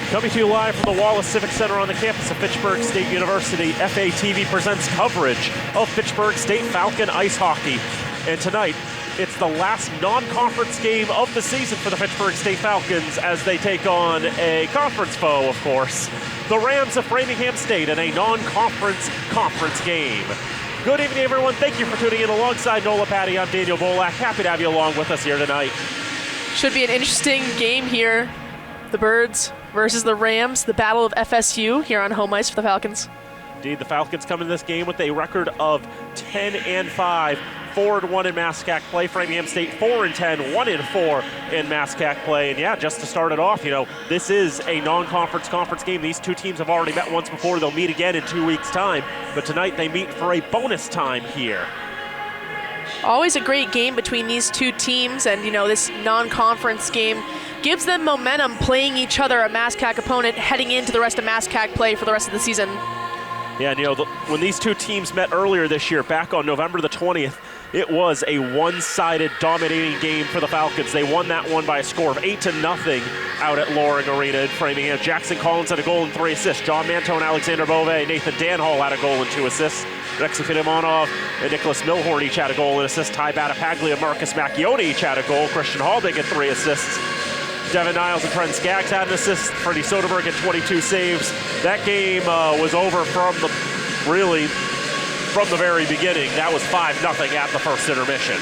Coming to you live from the Wallace Civic Center on the campus of Fitchburg State University, FATV presents coverage of Fitchburg State Falcon ice hockey. And tonight, it's the last non-conference game of the season for the Fitchburg State Falcons as they take on a conference foe, of course, the Rams of Framingham State in a non-conference conference game. Good evening, everyone. Thank you for tuning in alongside Nola Patty. I'm Daniel Bolak. Happy to have you along with us here tonight. Should be an interesting game here. The Birds versus the Rams, the battle of FSU here on home ice for the Falcons. Indeed, the Falcons come into this game with a record of 10-5, 4-1 in MASCAC play. Framingham State 4-10, 1-4 in MASCAC play. And yeah, just to start it off, this is a non-conference conference game. These two teams have already met once before. They'll meet again in 2 weeks' time. But tonight they meet for a bonus time here. Always a great game between these two teams, and this non-conference game gives them momentum playing each other, a MASCAC opponent, heading into the rest of MASCAC play for the rest of the season. Yeah, when these two teams met earlier this year, back on November the 20th, it was a one-sided dominating game for the Falcons. They won that one by a score of 8-0 out at Loring Arena in Framingham. Jackson Collins had a goal and 3 assists. John Manto and Alexander Bove, Nathan Danhall had a goal and 2 assists. Rexy Filimonov and Nicholas Milhorn each had a goal and assist. Ty Battapaglia, Marcus Macchione each had a goal. Christian Halbig had 3 assists. Devin Niles and Trent Skaggs had an assist. Freddie Soderberg had 22 saves. That game was over from the very beginning. That was 5-0 at the first intermission.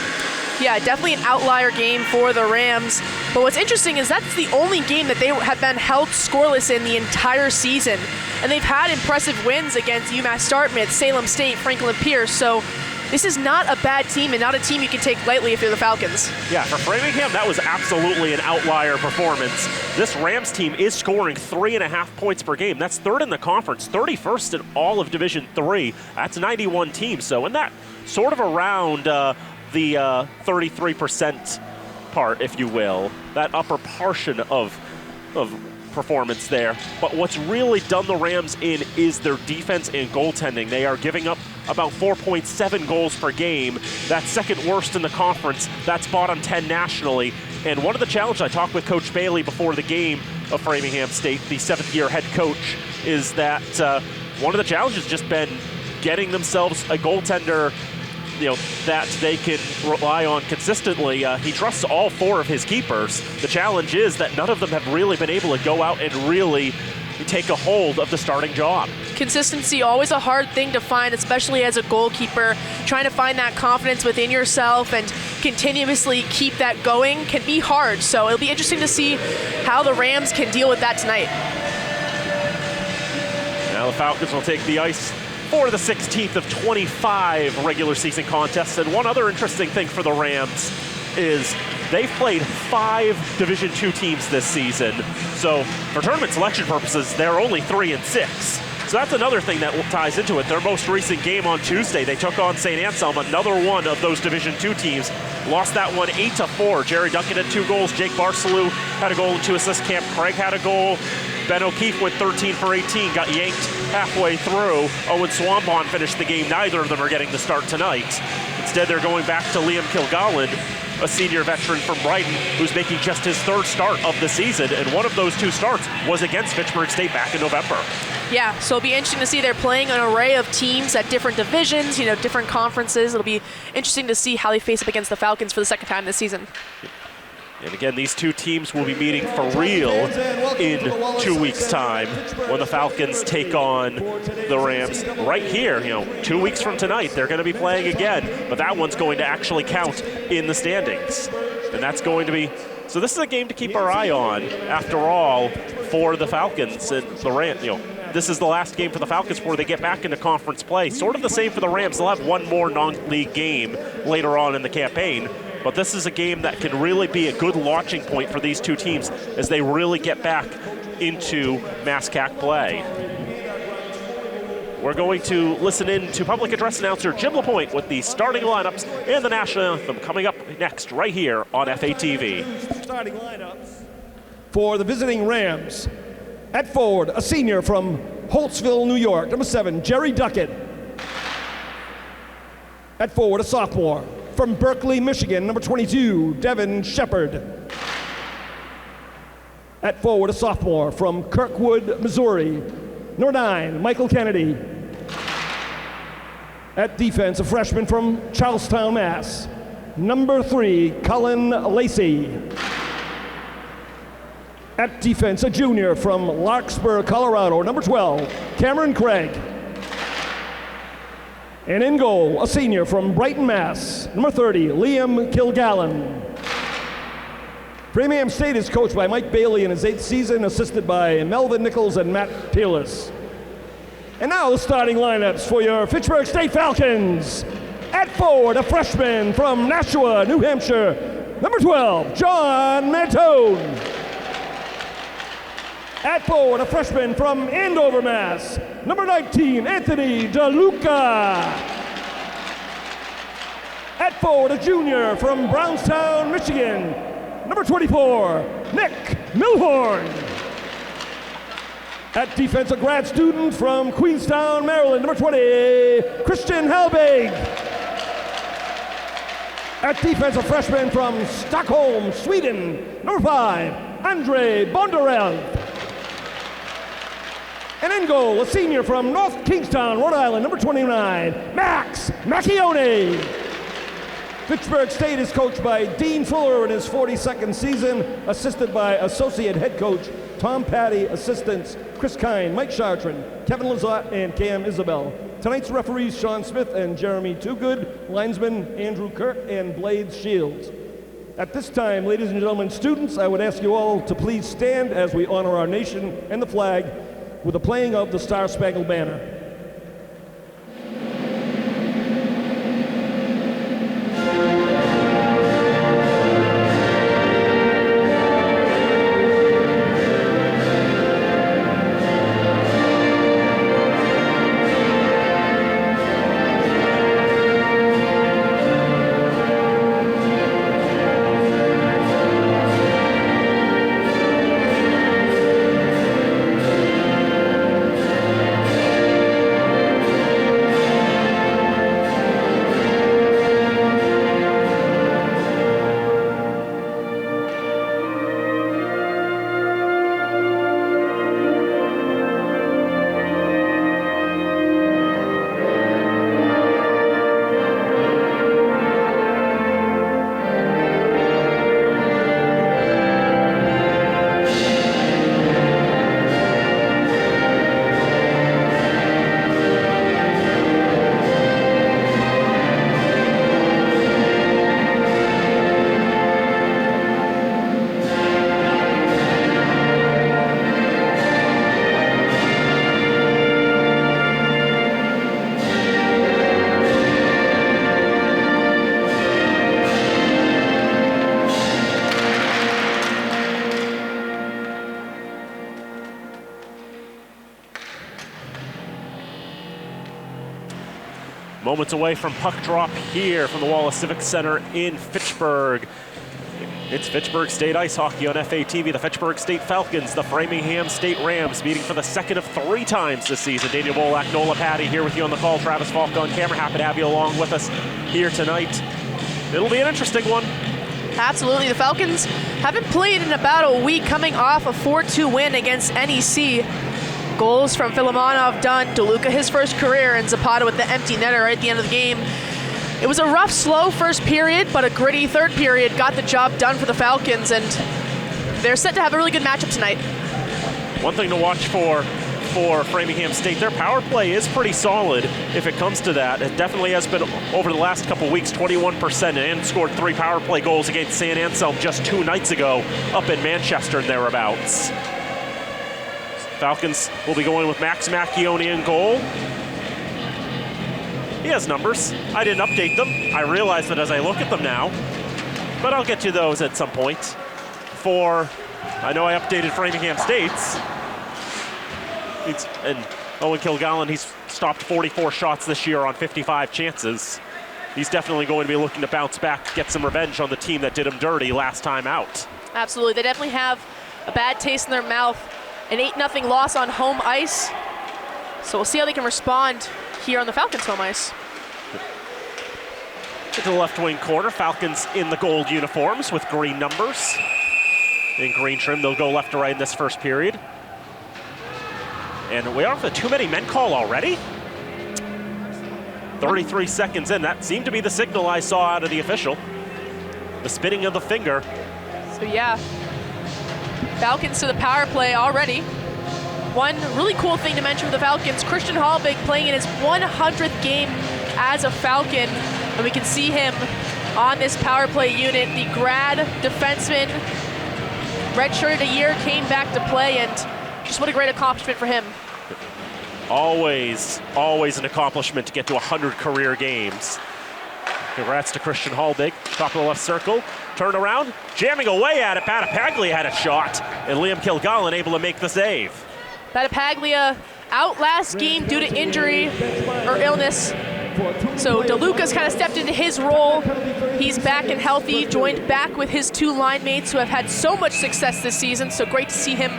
Yeah, definitely an outlier game for the Rams. But what's interesting is that's the only game that they have been held scoreless in the entire season. And they've had impressive wins against UMass Dartmouth, Salem State, Franklin Pierce. So this is not a bad team and not a team you can take lightly if you're the Falcons. Yeah, for Framingham, that was absolutely an outlier performance. This Rams team is scoring 3.5 points per game. That's third in the conference, 31st in all of Division III. That's 91 teams. So in that sort of around the 33% part, if you will, that upper portion of performance there. But what's really done the Rams in is their defense and goaltending. They are giving up about 4.7 goals per game. That's second worst in the conference. That's bottom 10 nationally. And one of the challenges, I talked with Coach Bailey before the game of Framingham State, the 7th-year head coach, is that one of the challenges has just been getting themselves a goaltender that they can rely on consistently. He trusts all 4 of his keepers. The challenge is that none of them have really been able to go out and really take a hold of the starting job. Consistency, always a hard thing to find, especially as a goalkeeper. Trying to find that confidence within yourself and continuously keep that going can be hard. So it'll be interesting to see how the Rams can deal with that tonight. Now the Falcons will take the ice for the 16th of 25 regular season contests. And one other interesting thing for the Rams is they've played 5 Division II teams this season. So for tournament selection purposes, they're only 3-6. So that's another thing that ties into it. Their most recent game on Tuesday, they took on St. Anselm, another one of those Division II teams. Lost that one 8-4. Jerry Duncan had 2 goals. Jake Barcelou had a goal and 2 assists. Camp Craig had a goal. Ben O'Keefe went 13 for 18, got yanked halfway through. Owen Swanbon finished the game. Neither of them are getting the start tonight. Instead, they're going back to Liam Kilgallen, a senior veteran from Brighton, who's making just his 3rd start of the season. And one of those 2 starts was against Fitchburg State back in November. Yeah, so it'll be interesting to see. They're playing an array of teams at different divisions, different conferences. It'll be interesting to see how they face up against the Falcons for the second time this season. And again, these two teams will be meeting for real in 2 weeks' time when the Falcons take on the Rams right here. 2 weeks from tonight, they're going to be playing again, but that one's going to actually count in the standings. And that's going to be, so this is a game to keep our eye on, after all, for the Falcons and the Rams. This is the last game for the Falcons before they get back into conference play. Sort of the same for the Rams. They'll have one more non-league game later on in the campaign. But this is a game that can really be a good launching point for these two teams as they really get back into MASCAC play. We're going to listen in to public address announcer Jim LaPointe with the starting lineups and the national anthem coming up next right here on FATV. Starting lineups for the visiting Rams. At forward, a senior from Holtzville, New York, number 7, Jerry Duckett. At forward, a sophomore from Berkeley, Michigan, number 22, Devin Shepard. At forward, a sophomore from Kirkwood, Missouri. Number 9, Michael Kennedy. At defense, a freshman from Charlestown, Mass. Number 3, Colin Lacey. At defense, a junior from Larkspur, Colorado. Number 12, Cameron Craig. And in goal, a senior from Brighton, Mass. Number 30, Liam Kilgallen. Framingham State is coached by Mike Bailey in his 8th season, assisted by Melvin Nichols and Matt Peerless. And now the starting lineups for your Fitchburg State Falcons. At forward, a freshman from Nashua, New Hampshire. Number 12, John Mantone. At forward, a freshman from Andover, Mass. Number 19, Anthony DeLuca. At forward, a junior from Brownstown, Michigan. Number 24, Nick Milhorn. At defense, a grad student from Queenstown, Maryland. Number 20, Christian Helbig. At defense, a freshman from Stockholm, Sweden. Number 5, Andre Bondarel. And in goal, a senior from North Kingstown, Rhode Island. Number 29, Max Macchione. Fitchburg State is coached by Dean Fuller in his 42nd season, assisted by associate head coach Tom Patty, assistants Chris Kine, Mike Chartrand, Kevin Lizotte, and Cam Isabel. Tonight's referees Sean Smith and Jeremy Toogood, linesmen Andrew Kirk and Blades Shields. At this time, ladies and gentlemen, students, I would ask you all to please stand as we honor our nation and the flag with the playing of the Star Spangled Banner. Moments away from puck drop here from the Wallace Civic Center in Fitchburg. It's Fitchburg State Ice Hockey on FATV. The Fitchburg State Falcons, the Framingham State Rams, meeting for the second of 3 times this season. Daniel Bolak, Nola Patty here with you on the call. Travis Falk on camera. Happy to have you along with us here tonight. It'll be an interesting one. Absolutely. The Falcons haven't played in about a week, coming off a 4-2 win against NEC. Goals from Filimonov done, DeLuca his first career, and Zapata with the empty netter right at the end of the game. It was a rough, slow first period, but a gritty third period got the job done for the Falcons, and they're set to have a really good matchup tonight. One thing to watch for Framingham State, their power play is pretty solid if it comes to that. It definitely has been over the last couple weeks, 21%, and scored 3 power play goals against St. Anselm just 2 nights ago up in Manchester and thereabouts. Falcons will be going with Max Macchione in goal. He has numbers. I didn't update them. I realize that as I look at them now, but I'll get to those at some point. I know I updated Framingham State's. And Owen Kilgallen, he's stopped 44 shots this year on 55 chances. He's definitely going to be looking to bounce back, get some revenge on the team that did him dirty last time out. Absolutely. They definitely have a bad taste in their mouth. An 8-0 loss on home ice. So we'll see how they can respond here on the Falcons' home ice. To the left wing corner, Falcons in the gold uniforms with green numbers. in green trim. They'll go left to right in this first period. And we are for too many men call already. 33 seconds in. That seemed to be the signal I saw out of the official. The spinning of the finger. So yeah, Falcons to the power play already. One really cool thing to mention with the Falcons, Christian Hallbig playing in his 100th game as a Falcon. And we can see him on this power play unit. The grad defenseman, redshirted a year, came back to play, and just what a great accomplishment for him. Always an accomplishment to get to 100 career games. Congrats to Christian Hallbig, top of the left circle. Turn around, jamming away at it. Battipaglia had a shot, and Liam Kilgallen able to make the save. Battipaglia out last game due to injury or illness. So DeLuca's kind of stepped into his role. He's back and healthy, joined back with his two line mates who have had so much success this season. So great to see him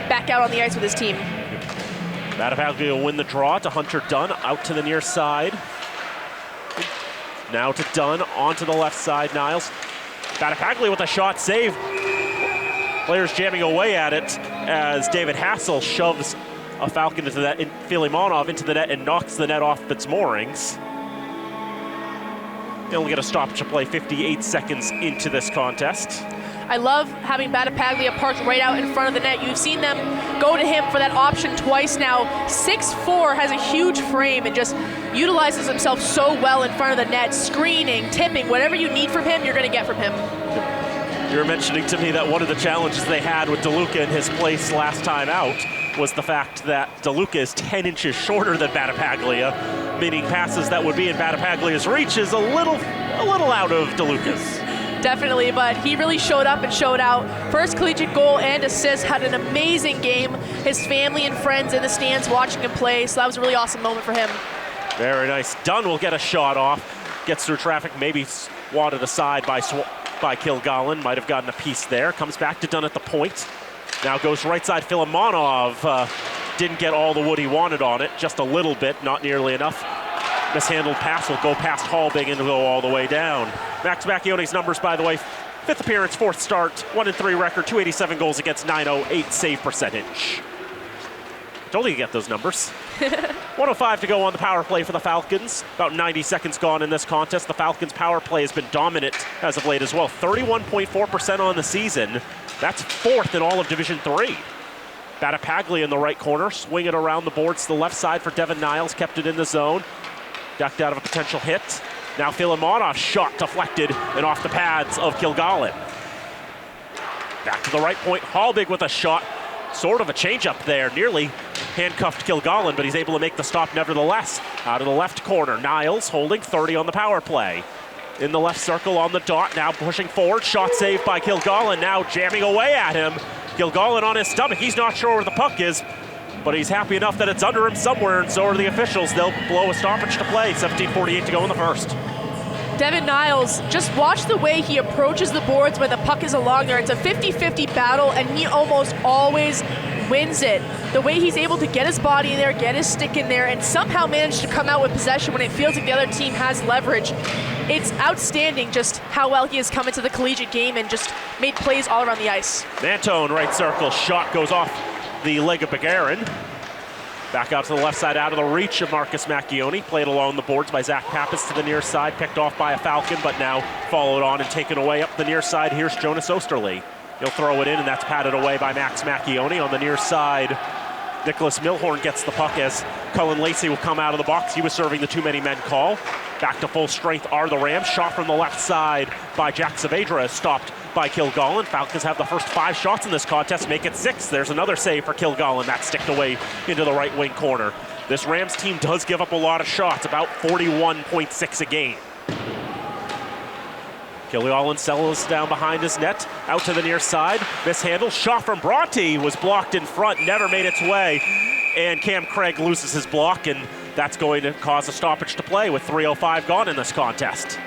back out on the ice with his team. Battipaglia will win the draw to Hunter Dunn, out to the near side. Now to Dunn, onto the left side, Niles. Battipaglia with a shot save. Players jamming away at it as David Hassel shoves a Falcon into that, Filimonov into the net and knocks the net off its moorings. He'll get a stoppage to play 58 seconds into this contest. I love having Battipaglia parked right out in front of the net. You've seen them go to him for that option twice now. 6'4", has a huge frame and just utilizes himself so well in front of the net. Screening, tipping, whatever you need from him, you're going to get from him. You were mentioning to me that one of the challenges they had with DeLuca in his place last time out was the fact that DeLuca is 10 inches shorter than Battipaglia, meaning passes that would be in Battipaglia's reach is a little out of DeLuca's. Definitely, but he really showed up and showed out. First collegiate goal and assist, had an amazing game. His family and friends in the stands watching him play, so that was a really awesome moment for him. Very nice. Dunn will get a shot off, gets through traffic, maybe swatted aside by Kilgallen, might have gotten a piece there. Comes back to Dunn at the point. Now goes right side, Filimonov didn't get all the wood he wanted on it, just a little bit, not nearly enough. Mishandled pass will go past Hallbig and go all the way down. Max Macchione's numbers, by the way, 5th appearance, 4th start, 1-3 record, 287 goals against, 908 save percentage. Told you to get those numbers. 1:05 to go on the power play for the Falcons. About 90 seconds gone in this contest. The Falcons' power play has been dominant as of late as well. 31.4% on the season. That's 4th in all of Division III. Battipaglia in the right corner, swing it around the boards to the left side for Devin Niles, kept it in the zone. Ducked out of a potential hit. Now Filimonov, shot deflected and off the pads of Kilgallen. Back to the right point, Hallbig with a shot. Sort of a change-up there, nearly handcuffed Kilgallen, but he's able to make the stop nevertheless. Out of the left corner, Niles holding 30 on the power play. In the left circle on the dot, now pushing forward, shot saved by Kilgallen, now jamming away at him. Kilgallen on his stomach, he's not sure where the puck is, but he's happy enough that it's under him somewhere, and so are the officials. They'll blow a stoppage to play, 17:48 to go in the first. Devin Niles, just watch the way he approaches the boards when the puck is along there. It's a 50-50 battle, and he almost always wins it. The way he's able to get his body in there, get his stick in there, and somehow manage to come out with possession when it feels like the other team has leverage. It's outstanding just how well he has come into the collegiate game and just made plays all around the ice. Mantone, right circle, shot goes off the leg of Begarin. Back out to the left side, out of the reach of Marcus Macchione. Played along the boards by Zach Pappas to the near side, picked off by a Falcon, but now followed on and taken away up the near side. Here's Jonas Osterley. He'll throw it in, and that's patted away by Max Macchione. On the near side, Nicholas Milhorn gets the puck as Cullen Lacey will come out of the box. He was serving the too many men call. Back to full strength are the Rams. Shot from the left side by Jack Saavedra is stopped by Kilgallen. Falcons have the first 5 shots in this contest, make it 6. There's another save for Kilgallen. That's sticked away into the right wing corner. This Rams team does give up a lot of shots, about 41.6 a game. Kilgallen settles down behind his net, out to the near side. Mishandle, shot from Bronte was blocked in front, never made its way. And Cam Craig loses his block, and that's going to cause a stoppage to play with 3:05 gone in this contest.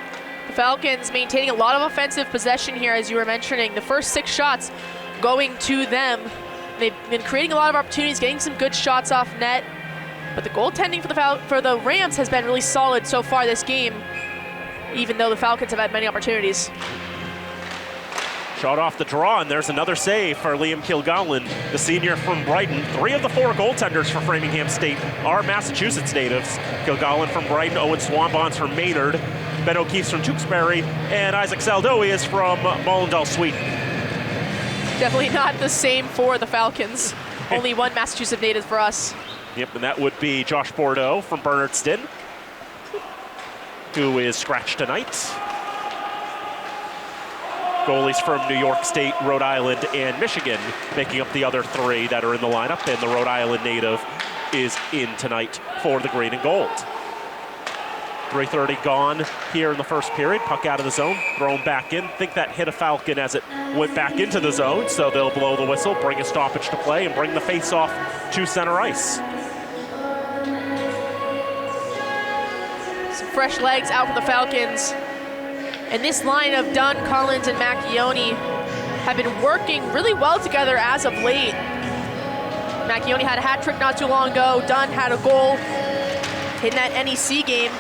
The Falcons maintaining a lot of offensive possession here, as you were mentioning. The first 6 shots going to them. They've been creating a lot of opportunities, getting some good shots off net. But the goaltending for the Rams has been really solid so far this game, even though the Falcons have had many opportunities. Shot off the draw, and there's another save for Liam Kilgallen, the senior from Brighton. 3 of the 4 goaltenders for Framingham State are Massachusetts natives. Kilgallen from Brighton, Owen Swanbonds from Maynard, Ben O'Keefe's from Tewksbury, and Isaac Saldoe is from Mollendal, Sweden. Definitely not the same for the Falcons. Only 1 Massachusetts native for us. Yep, and that would be Josh Bordeaux from Bernardston, who is scratched tonight. Goalies from New York State, Rhode Island, and Michigan making up the other 3 that are in the lineup, and the Rhode Island native is in tonight for the green and gold. 3:30 gone here in the first period. Puck out of the zone, thrown back in. Think that hit a Falcon as it went back into the zone, so they'll blow the whistle, bring a stoppage to play, and bring the face-off to center ice. Some fresh legs out for the Falcons. And this line of Dunn, Collins, and Macchione have been working really well together as of late. Macchione had a hat trick not too long ago. Dunn had a goal in that NEC game.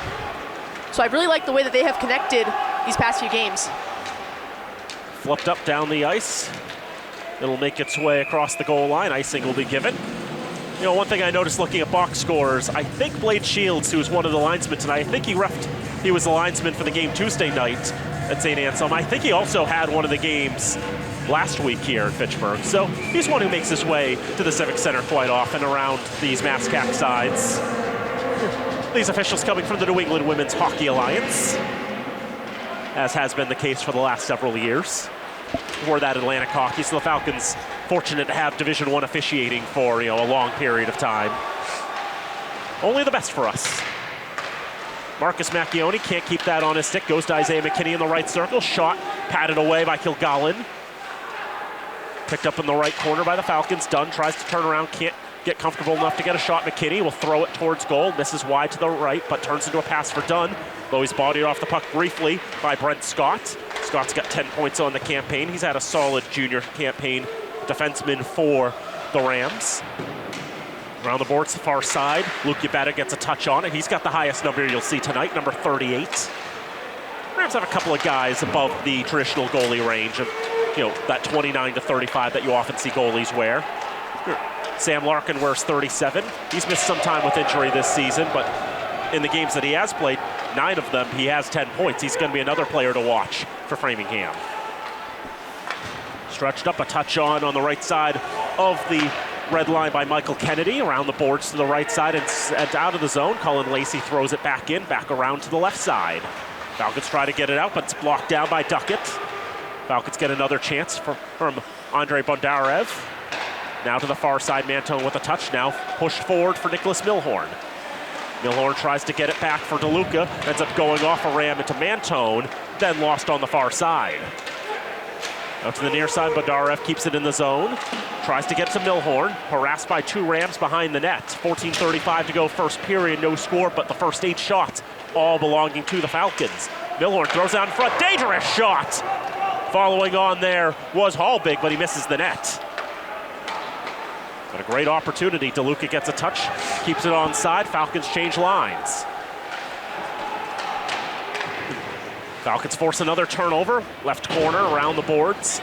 So I really like the way that they have connected these past few games. Flipped up down the ice. It'll make its way across the goal line. Icing will be given. You know, one thing I noticed looking at box scores, I think Blade Shields, who's one of the linesmen tonight, I think he was the linesman for the game Tuesday night at St. Anselm. I think he also had one of the games last week here in Fitchburg. So he's one who makes his way to the Civic Center quite often around these MASCAC sides. These officials coming from the New England Women's Hockey Alliance, as has been the case for the last several years. For that Atlantic hockey, so the Falcons fortunate to have Division I officiating for a long period of time. Only the best for us. Marcus Macchione can't keep that on his stick. Goes to Isaiah McKinney in the right circle. Shot patted away by Kilgallen. Picked up in the right corner by the Falcons. Dunn tries to turn around, can't get comfortable enough to get a shot. McKinney will throw it towards goal. Misses wide to the right, but turns into a pass for Dunn. Though he's bodied off the puck briefly by Brent Scott. Scott's got 10 points on the campaign. He's had a solid junior campaign defenseman for the Rams. Around the boards, the far side. Luke Yabetta gets a touch on it. He's got the highest number you'll see tonight, number 38. Rams have a couple of guys above the traditional goalie range of, that 29 to 35 that you often see goalies wear. Sam Larkin wears 37. He's missed some time with injury this season, but in the games that he has played, 9 of them, he has 10 points. He's going to be another player to watch for Framingham. Stretched up, a touch on the right side of the red line by Michael Kennedy. Around the boards to the right side and out of the zone. Cullen Lacey throws it back in, back around to the left side. Falcons try to get it out, but it's blocked down by Duckett. Falcons get another chance from Andrei Bondarev. Now to the far side, Mantone with a touch. Now pushed forward for Nicholas Milhorn. Milhorn tries to get it back for DeLuca. Ends up going off a ram into Mantone, then lost on the far side. Out to the near side, Bondarev keeps it in the zone. Tries to get to Milhorn, harassed by 2 Rams behind the net. 14:35 to go first period, no score, but the first 8 shots all belonging to the Falcons. Milhorn throws out in front, dangerous shot! Following on there was Hallbig, but he misses the net. But a great opportunity. DeLuca gets a touch, keeps it onside. Falcons change lines. Falcons force another turnover. Left corner around the boards.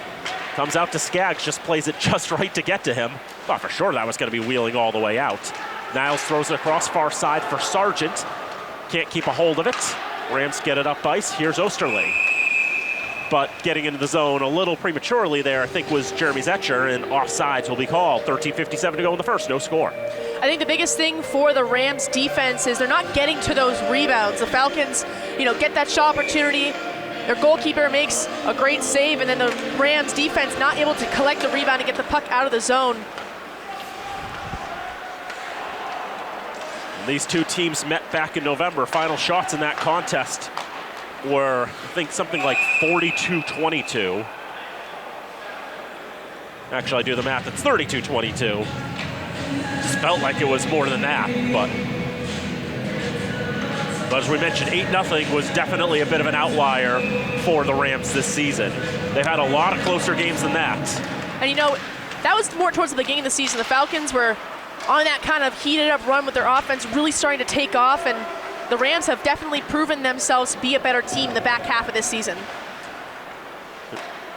Comes out to Skaggs, just plays it just right to get to him. Thought for sure that was going to be wheeling all the way out. Niles throws it across far side for Sargent. Can't keep a hold of it. Rams get it up ice. Here's Osterling. But getting into the zone a little prematurely there, I think, was Jeremy Zetcher, and offsides will be called. 13:57 to go in the first, no score. I think the biggest thing for the Rams defense is they're not getting to those rebounds. The Falcons, get that shot opportunity. Their goalkeeper makes a great save, and then the Rams defense not able to collect the rebound and get the puck out of the zone. These two teams met back in November. Final shots in that contest were, I think, something like 42-22. Actually, I do the math, it's 32-22. Just felt like it was more than that, but as we mentioned, 8-0 was definitely a bit of an outlier for the Rams this season. They've had a lot of closer games than that. And that was more towards the beginning of the season. The Falcons were on that kind of heated up run with their offense really starting to take off, and the Rams have definitely proven themselves to be a better team in the back half of this season.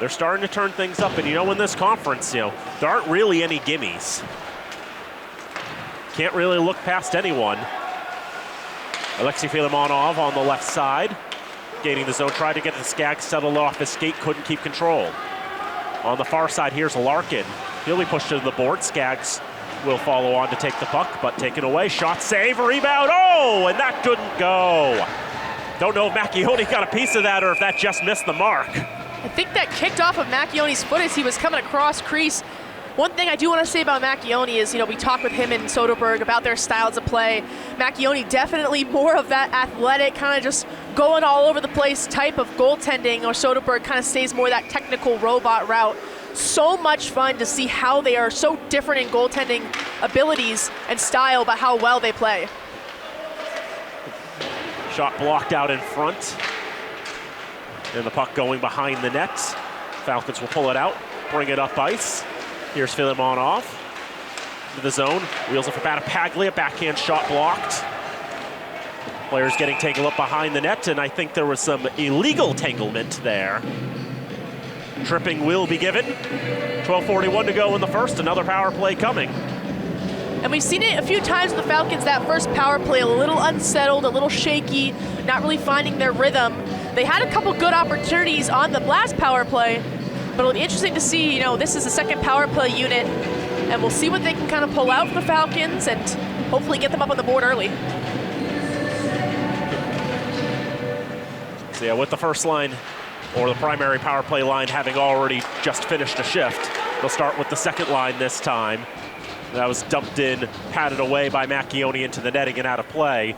they're starting to turn things up. And in this conference, there aren't really any gimmies. Can't really look past anyone. Alexei Filimonov on the left side, gaining the zone, tried to get the Skaggs settled off his skate, couldn't keep control. On the far side, here's Larkin. He'll be pushed to the board. Skaggs will follow on to take the puck, but taken away. Shot, save, rebound. Oh, and that couldn't go. Don't know if Macchione got a piece of that or if that just missed the mark. I think that kicked off of Macchione's foot as he was coming across crease. One thing I do want to say about Macchione is, we talked with him in Soderberg about their styles of play. Macchione definitely more of that athletic, kind of just going all over the place type of goaltending, or Soderberg kind of stays more that technical robot route. So much fun to see how they are so different in goaltending abilities and style, but how well they play. Shot blocked out in front. And the puck going behind the net. Falcons will pull it out, bring it up ice. Here's Filimonov to the zone. Wheels it for Paglia. Backhand shot blocked. Players getting tangled up behind the net, and I think there was some illegal tanglement there. Tripping will be given. 12:41 to go in the first. Another power play coming. And we've seen it a few times with the Falcons, that first power play, a little unsettled, a little shaky, not really finding their rhythm. They had a couple good opportunities on the last power play, but it'll be interesting to see, this is the second power play unit, and we'll see what they can kind of pull out for the Falcons and hopefully get them up on the board early. So yeah, with the first line, or the primary power play line having already just finished a shift, they'll start with the second line this time. That was dumped in, patted away by Macchione into the netting and out of play.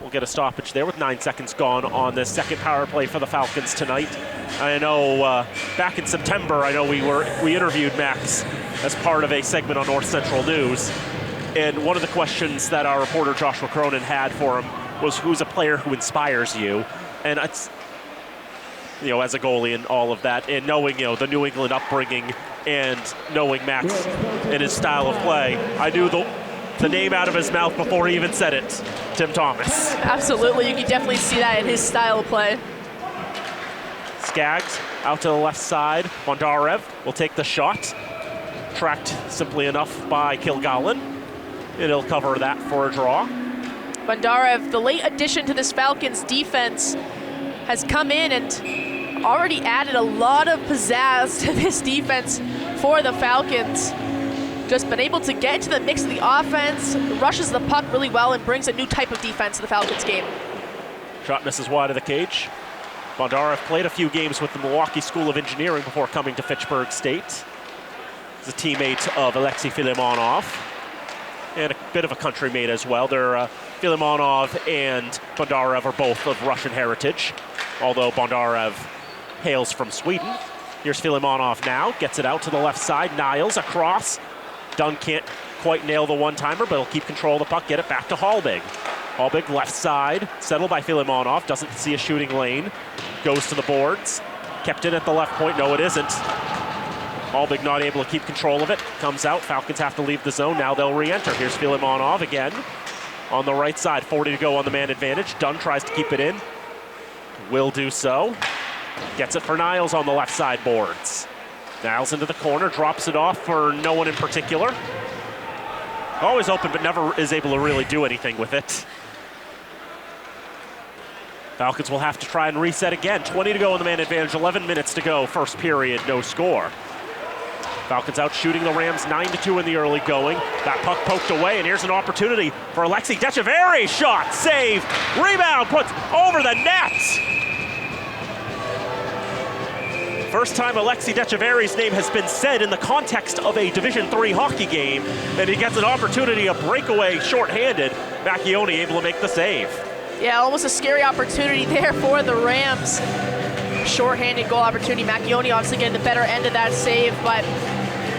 We'll get a stoppage there with 9 seconds gone on this second power play for the Falcons tonight. I know back in September, we interviewed Max as part of a segment on North Central News. And one of the questions that our reporter Joshua Cronin had for him was, who's a player who inspires you? And it's, as a goalie and all of that, and knowing, the New England upbringing and knowing Max and his style of play, I knew the name out of his mouth before he even said it, Tim Thomas. Absolutely, you can definitely see that in his style of play. Skaggs out to the left side. Bondarev will take the shot. Tracked simply enough by Kilgallen. And he'll cover that for a draw. Bondarev, the late addition to this Falcons defense, has come in and already added a lot of pizzazz to this defense for the Falcons. Just been able to get into the mix of the offense, rushes the puck really well, and brings a new type of defense to the Falcons game. Shot misses wide of the cage. Bondarev played a few games with the Milwaukee School of Engineering before coming to Fitchburg State. He's a teammate of Alexei Filimonov, and a bit of a countrymate as well. Filimonov and Bondarev are both of Russian heritage, although Bondarev hails from Sweden. Here's Filimonov now, gets it out to the left side. Niles across. Dunn can't quite nail the one-timer, but he'll keep control of the puck, get it back to Hallbig. Hallbig left side, settled by Filimonov, doesn't see a shooting lane, goes to the boards. Kept in at the left point, no it isn't. Hallbig not able to keep control of it, comes out, Falcons have to leave the zone, now they'll re-enter. Here's Filimonov again, on the right side, 40 to go on the man advantage. Dunn tries to keep it in, will do so. Gets it for Niles on the left side boards. Niles into the corner, drops it off for no one in particular. Always open, but never is able to really do anything with it. Falcons will have to try and reset again. 20 to go on the man advantage, 11 minutes to go, first period, no score. Falcons out shooting the Rams 9-2 in the early going. That puck poked away, and here's an opportunity for Alexei Decheverry. Shot, save, rebound, puts over the net. First time Alexei Decheverry's name has been said in the context of a Division III hockey game, and he gets an opportunity, a breakaway shorthanded. Macchione able to make the save. Yeah, almost a scary opportunity there for the Rams. Shorthanded goal opportunity. Macchione obviously getting the better end of that save, but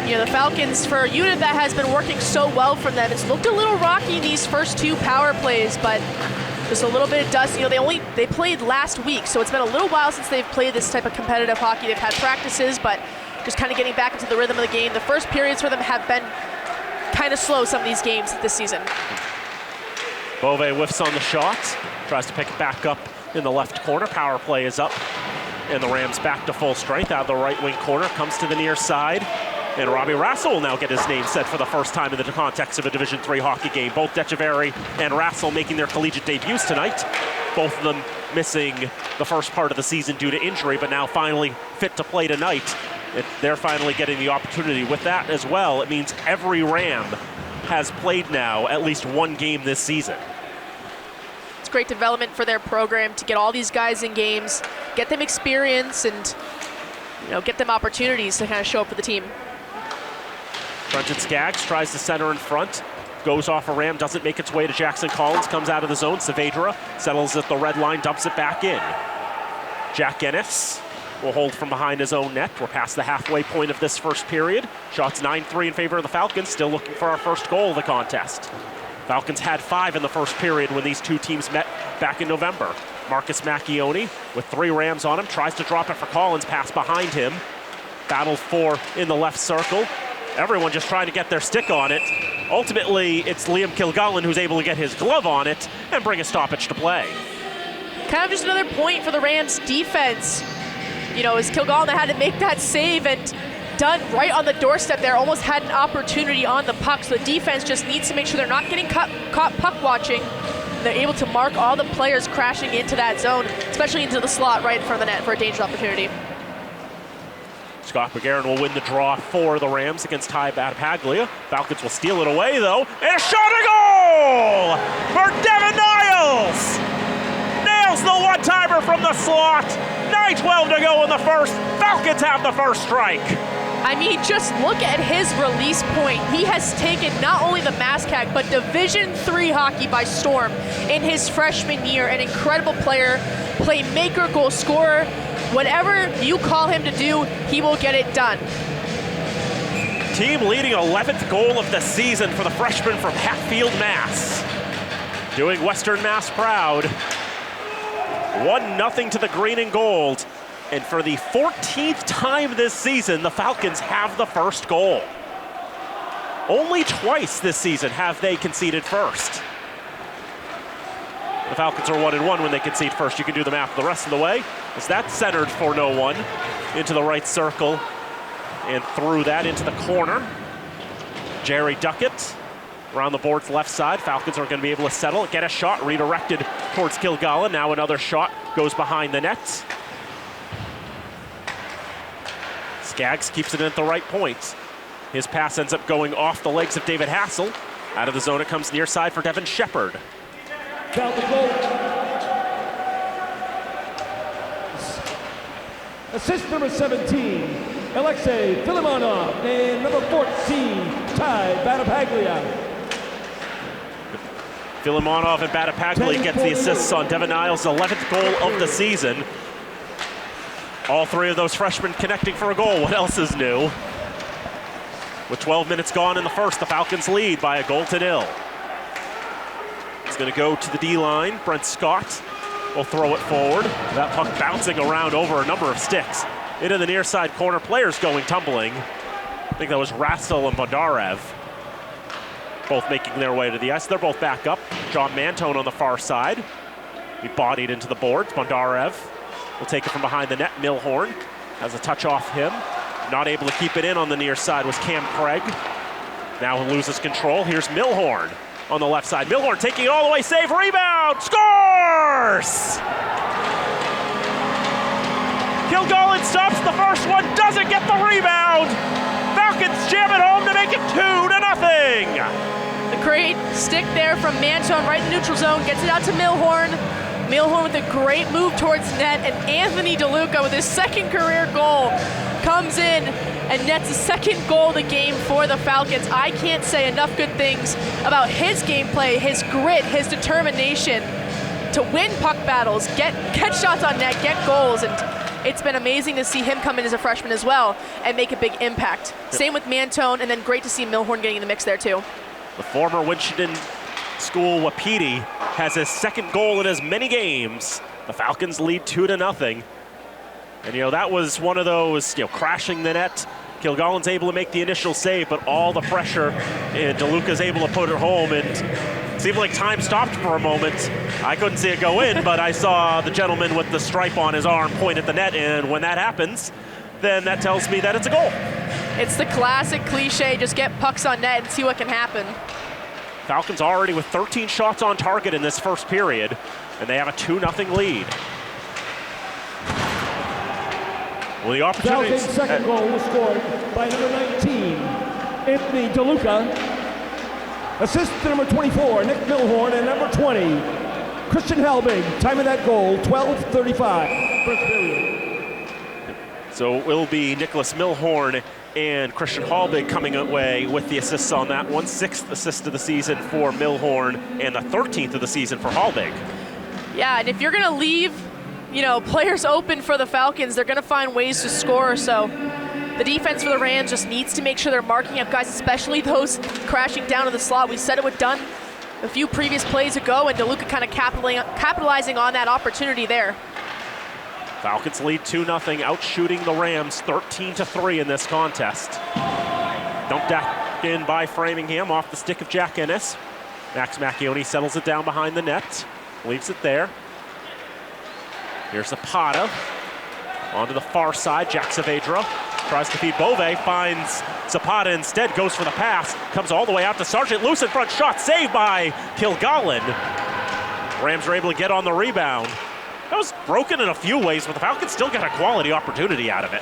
the Falcons, for a unit that has been working so well for them, it's looked a little rocky these first two power plays, but just a little bit of dust. They played last week, so it's been a little while since they've played this type of competitive hockey. They've had practices, but just kind of getting back into the rhythm of the game. The first periods for them have been kind of slow, some of these games this season. Beauvais whiffs on the shot, tries to pick it back up in the left corner. Power play is up. And the Rams back to full strength out of the right wing corner, comes to the near side. And Robbie Rassel will now get his name said for the first time in the context of a Division III hockey game. Both Decheverry and Rassel making their collegiate debuts tonight. Both of them missing the first part of the season due to injury, but now finally fit to play tonight. They're finally getting the opportunity. With that as well, it means every Ram has played now at least one game this season. It's great development for their program to get all these guys in games, get them experience, and get them opportunities to kind of show up for the team. Brenton Skaggs tries to center in front, goes off a Ram, doesn't make its way to Jackson Collins, comes out of the zone. Saavedra settles at the red line, dumps it back in. Jack Ennis will hold from behind his own net. We're past the halfway point of this first period. Shots 9-3 in favor of the Falcons, still looking for our first goal of the contest. Falcons had 5 in the first period when these two teams met back in November. Marcus Macchione with 3 Rams on him, tries to drop it for Collins, pass behind him. Battle for in the left circle. Everyone just trying to get their stick on it. Ultimately, it's Liam Kilgullen who's able to get his glove on it and bring a stoppage to play. Kind of just another point for the Rams defense. As Kilgullen had to make that save and done right on the doorstep there, almost had an opportunity on the puck. So the defense just needs to make sure they're not getting caught puck watching. They're able to mark all the players crashing into that zone, especially into the slot right in front of the net for a dangerous opportunity. Scott McGarren will win the draw for the Rams against Ty Battapaglia. Falcons will steal it away, though. And a shot, a goal for Devin Niles! Nails the one-timer from the slot. 9:12 to go in the first. Falcons have the first strike. I mean, just look at his release point. He has taken not only the MASCAC, but Division III hockey by storm in his freshman year. An incredible player, playmaker, goal scorer. Whatever you call him to do, he will get it done. Team leading 11th goal of the season for the freshman from Hatfield, Mass. Doing Western Mass proud. 1-0 to the green and gold. And for the 14th time this season, the Falcons have the first goal. Only twice this season have they conceded first. The Falcons are 1-1 when they concede first. You can do the math the rest of the way. As that centered for no one into the right circle and threw that into the corner. Jerry Duckett around the board's left side. Falcons are going to be able to settle, get a shot redirected towards Kilgullen. Now another shot goes behind the net. Skaggs keeps it in at the right point. His pass ends up going off the legs of David Hassel. Out of the zone it comes near side for Devin Shepard. Count the goal. Assist number 17, Alexei Filimonov, and number 14, Ty Battapaglia. Filimonov and Battapaglia gets the assists on Devin Niles' 11th goal of the season. All 3 of those freshmen connecting for a goal. What else is new? With 12 minutes gone in the first, the Falcons lead by a 1-0. It's going to go to the D-line. Brent Scott will throw it forward. That puck bouncing around over a number of sticks. Into the near side corner, players going tumbling. I think that was Rastel and Bondarev. Both making their way to the ice. They're both back up. John Mantone on the far side. He bodied into the boards. Bondarev will take it from behind the net. Milhorn has a touch off him. Not able to keep it in on the near side was Cam Craig. Now he loses control. Here's Milhorn on the left side. Milhorn taking it all the way, save, rebound, scores! Kilgullen stops the first one, doesn't get the rebound. Falcons jam it home to make it 2-0. The great stick there from Mantone right in the neutral zone, gets it out to Milhorn. Milhorn with a great move towards net, and Anthony DeLuca with his second career goal comes in and nets the second goal of the game for the Falcons. I can't say enough good things about his gameplay, his grit, his determination to win puck battles, get shots on net, get goals, and it's been amazing to see him come in as a freshman as well and make a big impact. Yep. Same with Mantone, and then great to see Milhorn getting in the mix there too. The former Winchendon School Wapiti has his second goal in as many games. The Falcons lead 2-0. And that was one of those, crashing the net, Kilgallen's able to make the initial save, but all the pressure, and DeLuca's able to put it home, and it seemed like time stopped for a moment. I couldn't see it go in, but I saw the gentleman with the stripe on his arm point at the net, and when that happens, then that tells me that it's a goal. It's the classic cliche, just get pucks on net and see what can happen. Falcons already with 13 shots on target in this first period, and they have a 2-0 lead. Well, the opportunity. Falcons' second goal was scored by number 19, Anthony DeLuca. Assist to number 24, Nick Milhorn, and number 20, Christian Helbig. Time of that goal, 12:35, first period. So it will be Nicholas Milhorn and Christian Helbig coming away with the assists on that one. 6th assist of the season for Milhorn and the 13th of the season for Helbig. Yeah, and if you're gonna leave, players open for the Falcons, they're gonna find ways to score, so the defense for the Rams just needs to make sure they're marking up guys, especially those crashing down to the slot. We said it would done a few previous plays ago, and DeLuca kind of capitalizing on that opportunity there. Falcons lead 2-0, outshooting the Rams 13-3 in this contest. Dumped back in by Framingham off the stick of Jack Ennis. Max Macchione settles it down behind the net, leaves it there. Here's Zapata. Onto the far side, Jack Saavedra tries to feed Bove, finds Zapata instead, goes for the pass, comes all the way out to Sargent, loose in front, shot saved by Kilgallen. Rams are able to get on the rebound. That was broken in a few ways, but the Falcons still got a quality opportunity out of it.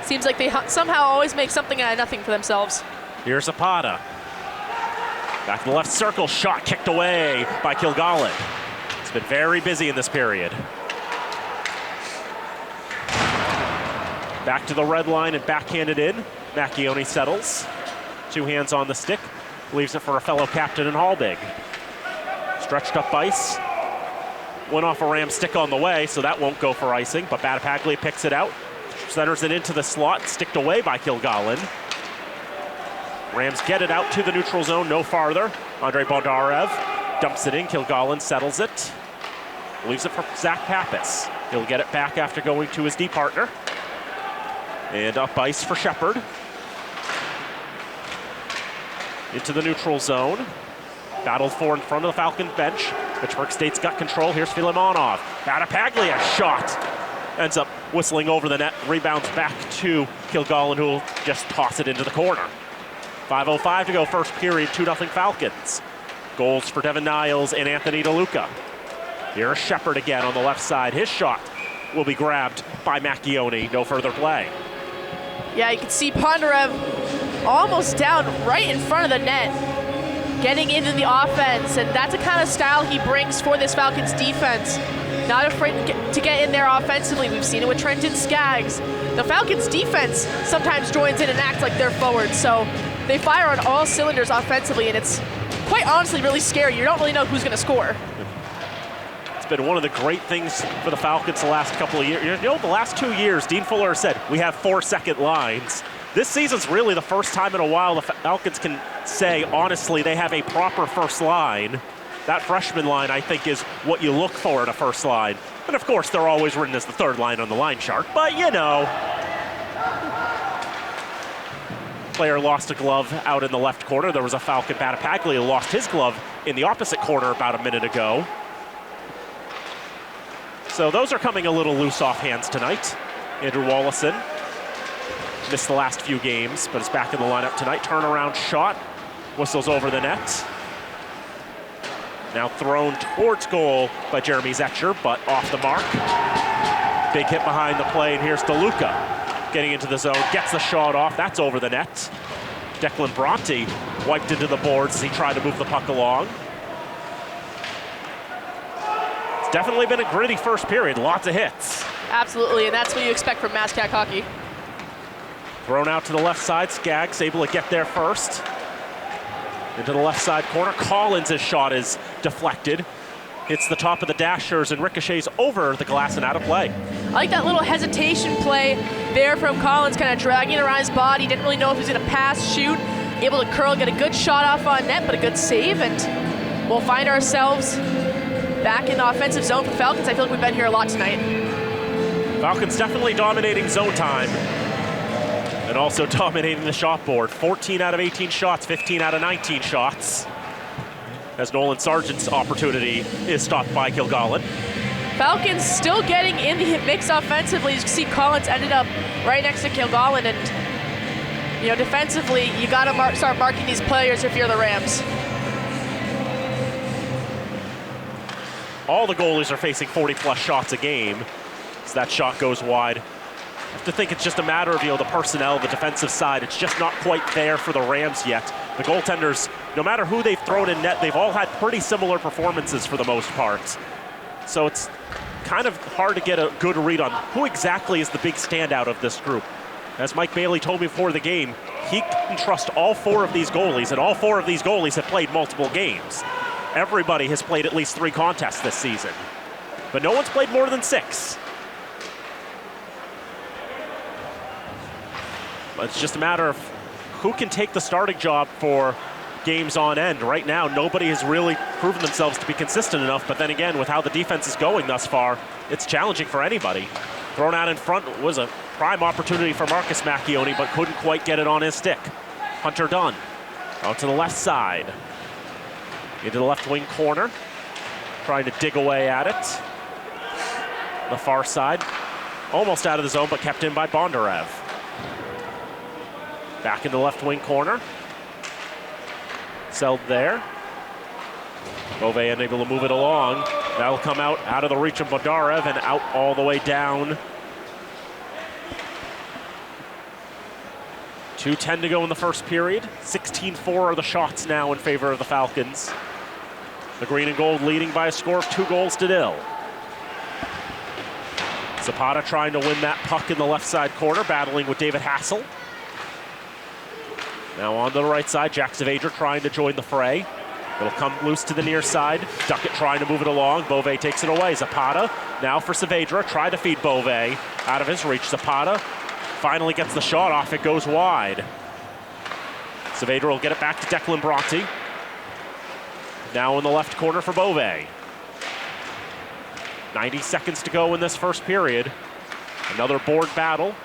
Seems like they somehow always make something out of nothing for themselves. Here's Zapata. Back to the left circle, shot kicked away by Kilgallen. It's been very busy in this period. Back to the red line and backhanded in. Macchione settles. 2 hands on the stick. Leaves it for a fellow captain in Helbig. Stretched up ice. Went off a Ram stick on the way, so that won't go for icing, but Batapaglia picks it out. Centers it into the slot, sticked away by Kilgallen. Rams get it out to the neutral zone, no farther. Andrei Bondarev dumps it in. Kilgallen settles it. Leaves it for Zach Pappas. He'll get it back after going to his D partner. And up ice for Shepard. Into the neutral zone. Battled for in front of the Falcon bench. Fitchburg State's got control. Here's Filimonov. Batapaglia shot. Ends up whistling over the net. Rebounds back to Kilgallen, who will just toss it into the corner. 5:05 to go first period, 2-0 Falcons. Goals for Devin Niles and Anthony DeLuca. Here's Shepard again on the left side. His shot will be grabbed by Macchione. No further play. Yeah, you can see Bondarev almost down right in front of the net, getting into the offense, and that's the kind of style he brings for this Falcons defense. Not afraid to get in there offensively. We've seen it with Trenton Skaggs. The Falcons defense sometimes joins in and acts like they're forward, so they fire on all cylinders offensively, and it's quite honestly really scary. You don't really know who's going to score. It's been one of the great things for the Falcons the last couple of years. The last 2 years, Dean Fuller said, we have 4 second lines. This season's really the first time in a while the Falcons can say, honestly, they have a proper first line. That freshman line, I think, is what you look for in a first line. And of course, they're always written as the third line on the line chart, but Player lost a glove out in the left corner. There was a Falcon, Batapaglia, who lost his glove in the opposite corner about a minute ago. So those are coming a little loose off hands tonight. Andrew Wallison missed the last few games, but is back in the lineup tonight. Turnaround shot, whistles over the net. Now thrown towards goal by Jeremy Zetcher, but off the mark. Big hit behind the play, and here's DeLuca getting into the zone, gets the shot off. That's over the net. Declan Bronte wiped into the boards as he tried to move the puck along. It's definitely been a gritty first period, lots of hits. Absolutely, and that's what you expect from Mascot hockey. Thrown out to the left side, Skaggs able to get there first. Into the left side corner, Collins' shot is deflected. Hits the top of the dashers and ricochets over the glass and out of play. I like that little hesitation play there from Collins, kind of dragging around his body. Didn't really know if he was going to pass, shoot. Able to curl, get a good shot off on net, but a good save. And we'll find ourselves back in the offensive zone for Falcons. I feel like we've been here a lot tonight. Falcons definitely dominating zone time. And also dominating the shot board. 14 out of 18 shots, 15 out of 19 shots. As Nolan Sargent's opportunity is stopped by Kilgallen. Falcons still getting in the mix offensively. You can see Collins ended up right next to Kilgallen, and defensively, you got to start marking these players if you're the Rams. All the goalies are facing 40-plus shots a game, so that shot goes wide. I have to think it's just a matter of the personnel, the defensive side. It's just not quite there for the Rams yet. The goaltenders, no matter who they've thrown in net, they've all had pretty similar performances for the most part. So it's kind of hard to get a good read on who exactly is the big standout of this group. As Mike Bailey told me before the game, he can trust all 4 of these goalies, and all 4 of these goalies have played multiple games. Everybody has played at least 3 contests this season, but no one's played more than 6. It's just a matter of who can take the starting job for games on end. Right now, nobody has really proven themselves to be consistent enough, but then again, with how the defense is going thus far, it's challenging for anybody. Thrown out in front was a prime opportunity for Marcus Macchione, but couldn't quite get it on his stick. Hunter Dunn out to the left side. Into the left wing corner, trying to dig away at it. The far side, almost out of the zone, but kept in by Bondarev. Back in the left wing corner. Seld there. Beauvais unable to move it along. That'll come out of the reach of Bondarev and out all the way down. 2:10 to go in the first period. 16-4 are the shots now in favor of the Falcons. The green and gold leading by a score of 2-0. Zapata trying to win that puck in the left side corner, battling with David Hassel. Now on to the right side, Jack Saavedra trying to join the fray. It'll come loose to the near side. Duckett trying to move it along. Beauvais takes it away. Zapata now for Saavedra. Try to feed Beauvais out of his reach. Zapata finally gets the shot off. It goes wide. Saavedra will get it back to Declan Bronte. Now in the left corner for Beauvais. 90 seconds to go in this first period. Another board battle.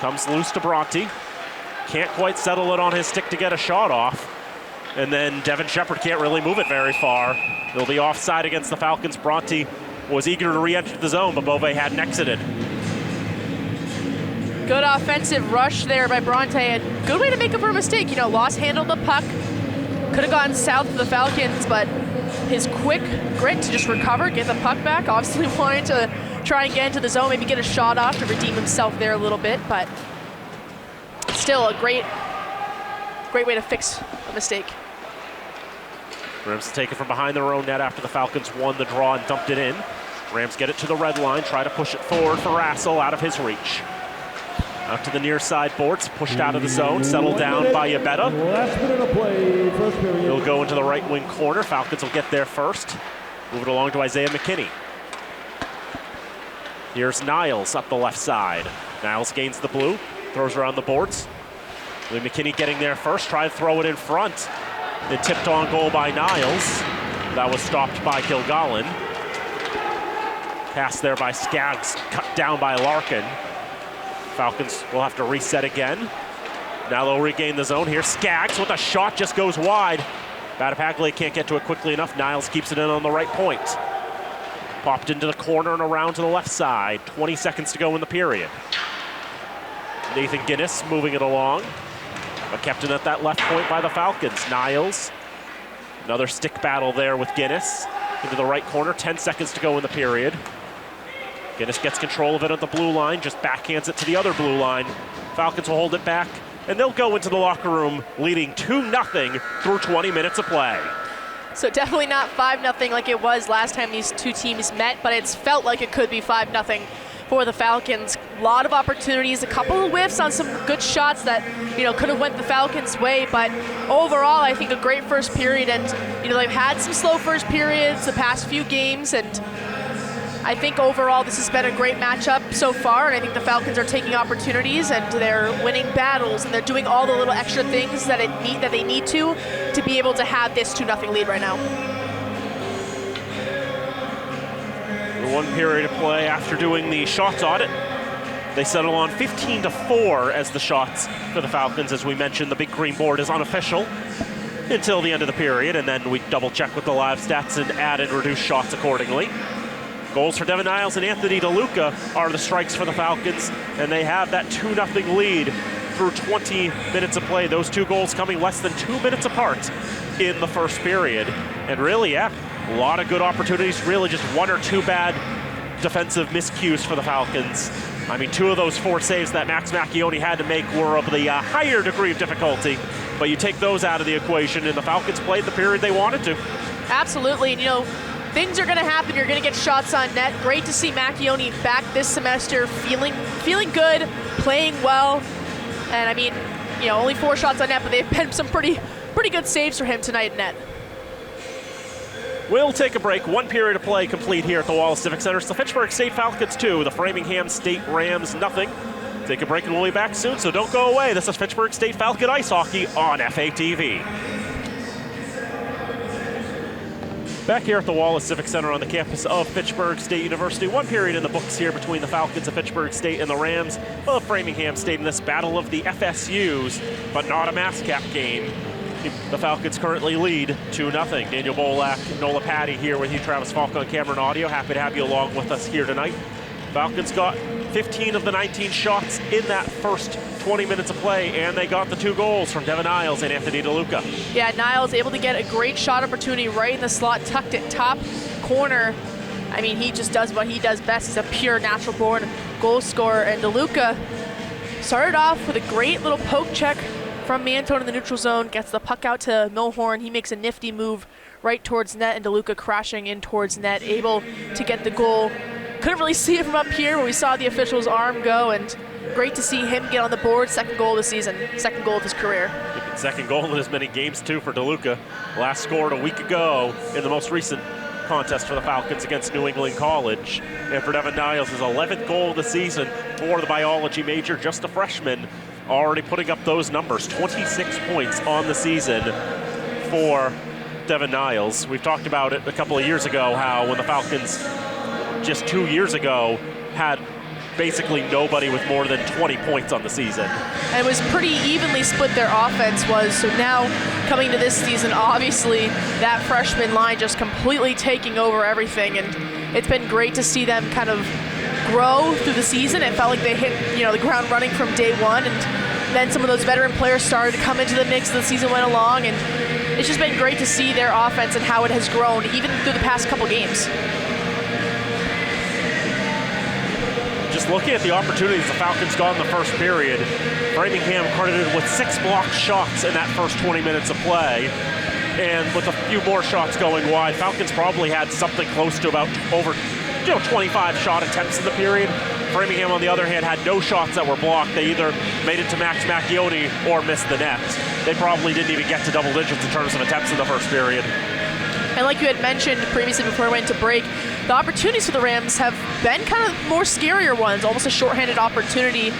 Comes loose to Bronte. Can't quite settle it on his stick to get a shot off. And then Devin Shepard can't really move it very far. It'll be offside against the Falcons. Bronte was eager to re-enter the zone, but Beauvais hadn't exited. Good offensive rush there by Bronte, and good way to make up for a mistake. Loss handled the puck. Could have gone south of the Falcons, but his quick grit to just recover, get the puck back, obviously wanted to try and get into the zone, maybe get a shot off to redeem himself there a little bit, but still a great way to fix a mistake. Rams take it from behind their own net after the Falcons won the draw and dumped it in. Rams get it to the red line, try to push it forward for Rassel out of his reach. Out to the near side boards, pushed out of the zone, settled down by Yabetta. Last minute of play, first period. He'll go into the right wing corner. Falcons will get there first. Move it along to Isaiah McKinney. Here's Niles up the left side. Niles gains the blue, throws around the boards. Lee McKinney getting there first, try to throw it in front. Then tipped on goal by Niles. That was stopped by Kilgallen. Pass there by Skaggs, cut down by Larkin. Falcons will have to reset again. Now they'll regain the zone. Here's Skaggs with a shot, just goes wide. Battapaglia can't get to it quickly enough. Niles keeps it in on the right point. Popped into the corner and around to the left side. 20 seconds to go in the period. Nathan Guinness moving it along, but kept in at that left point by the Falcons. Niles, another stick battle there with Guinness. Into the right corner, 10 seconds to go in the period. Guinness gets control of it at the blue line, just backhands it to the other blue line. Falcons will hold it back, and they'll go into the locker room leading 2-0 through 20 minutes of play. So definitely not 5-0 like it was last time these two teams met, but it's felt like it could be 5-0 for the Falcons. A lot of opportunities, a couple of whiffs on some good shots that could have went the Falcons' way, but overall I think a great first period, and they've had some slow first periods the past few games, and I think overall this has been a great matchup so far, and I think the Falcons are taking opportunities and they're winning battles and they're doing all the little extra things that they need to be able to have this 2-0 lead right now. One period of play after doing the shots audit. They settle on 15-4 as the shots for the Falcons. As we mentioned, the big green board is unofficial until the end of the period, and then we double check with the live stats and add and reduce shots accordingly. Goals for Devin Niles and Anthony DeLuca are the strikes for the Falcons, and they have that 2-0 lead through 20 minutes of play. Those two goals coming less than 2 minutes apart in the first period. And really, yeah, a lot of good opportunities, really just one or two bad defensive miscues for the Falcons. I mean, two of those 4 saves that Max Macchione had to make were of the higher degree of difficulty, but you take those out of the equation, and the Falcons played the period they wanted to. Absolutely, and you know, things are going to happen. You're going to get shots on net. Great to see Macchione back this semester, feeling good, playing well. And I mean, you know, only 4 shots on net, but they've been some pretty good saves for him tonight in net. We'll take a break. 1 period of play complete here at the Wallace Civic Center. It's the Fitchburg State Falcons 2, the Framingham State Rams nothing. Take a break and we'll be back soon, so don't go away. This is Fitchburg State Falcon Ice Hockey on FATV. Back here at the Wallace Civic Center on the campus of Fitchburg State University. 1 period in the books here between the Falcons of Fitchburg State and the Rams of Framingham State in this battle of the FSUs, but not a MassCap game. The Falcons currently lead 2-0. Daniel Bolak, Nola Patty here with you, Travis Falk on camera and audio. Happy to have you along with us here tonight. Falcons got 15 of the 19 shots in that first 20 minutes of play, and they got the 2 goals from Devin Niles and Anthony DeLuca. Yeah, Niles able to get a great shot opportunity right in the slot, tucked it top corner. I mean, he just does what he does best. He's a pure natural-born goal scorer, and DeLuca started off with a great little poke check from Mantone in the neutral zone, gets the puck out to Milhorn. He makes a nifty move right towards net, and DeLuca crashing in towards net, able to get the goal. Couldn't really see it from up here, but we saw the official's arm go, and great to see him get on the board. 2nd goal of the season, 2nd goal of his career. 2nd goal in as many games, too, for DeLuca. Last scored a week ago in the most recent contest for the Falcons against New England College. And for Devin Niles, his 11th goal of the season for the biology major, just a freshman, already putting up those numbers. 26 points on the season for Devin Niles. We've talked about it a couple of years ago, how when the Falcons just 2 years ago had basically nobody with more than 20 points on the season. And it was pretty evenly split, their offense was. So now coming to this season, obviously that freshman line just completely taking over everything, and it's been great to see them kind of grow through the season. It felt like they hit, you know, the ground running from day one, and then some of those veteran players started to come into the mix as the season went along, and it's just been great to see their offense and how it has grown even through the past couple games. Just looking at the opportunities the Falcons got in the first period, Framingham credited with 6 blocked shots in that first 20 minutes of play. And with a few more shots going wide, Falcons probably had something close to about over 25 shot attempts in the period. Framingham, on the other hand, had no shots that were blocked. They either made it to Max Macchione or missed the net. They probably didn't even get to double digits in terms of attempts in the first period. And like you had mentioned previously before we went to break, the opportunities for the Rams have been kind of more scarier ones, almost a shorthanded opportunity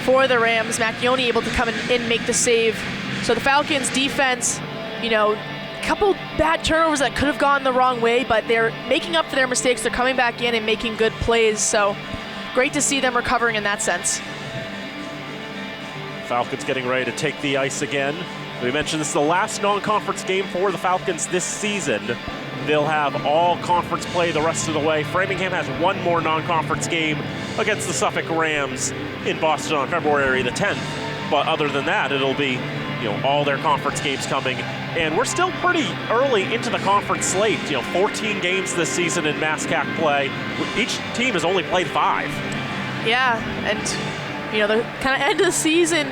for the Rams. Macchione able to come in and make the save. So the Falcons defense, you know, a couple bad turnovers that could have gone the wrong way, but they're making up for their mistakes. They're coming back in and making good plays. So great to see them recovering in that sense. Falcons getting ready to take the ice again. We mentioned this is the last non-conference game for the Falcons this season. They'll have all conference play the rest of the way. Framingham has 1 more non-conference game against the Suffolk Rams in Boston on February the 10th. But other than that, it'll be, you know, all their conference games coming. And we're still pretty early into the conference slate. 14 games this season in MassCap play. Each team has only played 5. Yeah, and the kind of end of the season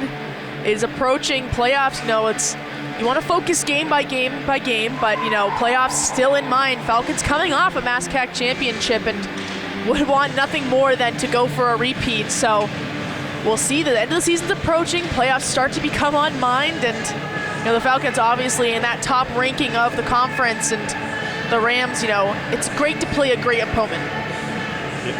is approaching. Playoffs, you want to focus game by game by game, but playoffs still in mind. Falcons coming off a MassCap championship and would want nothing more than to go for a repeat. So we'll see. The end of the season's approaching. Playoffs start to become on mind, and the Falcons obviously in that top ranking of the conference, and the Rams. It's great to play a great opponent.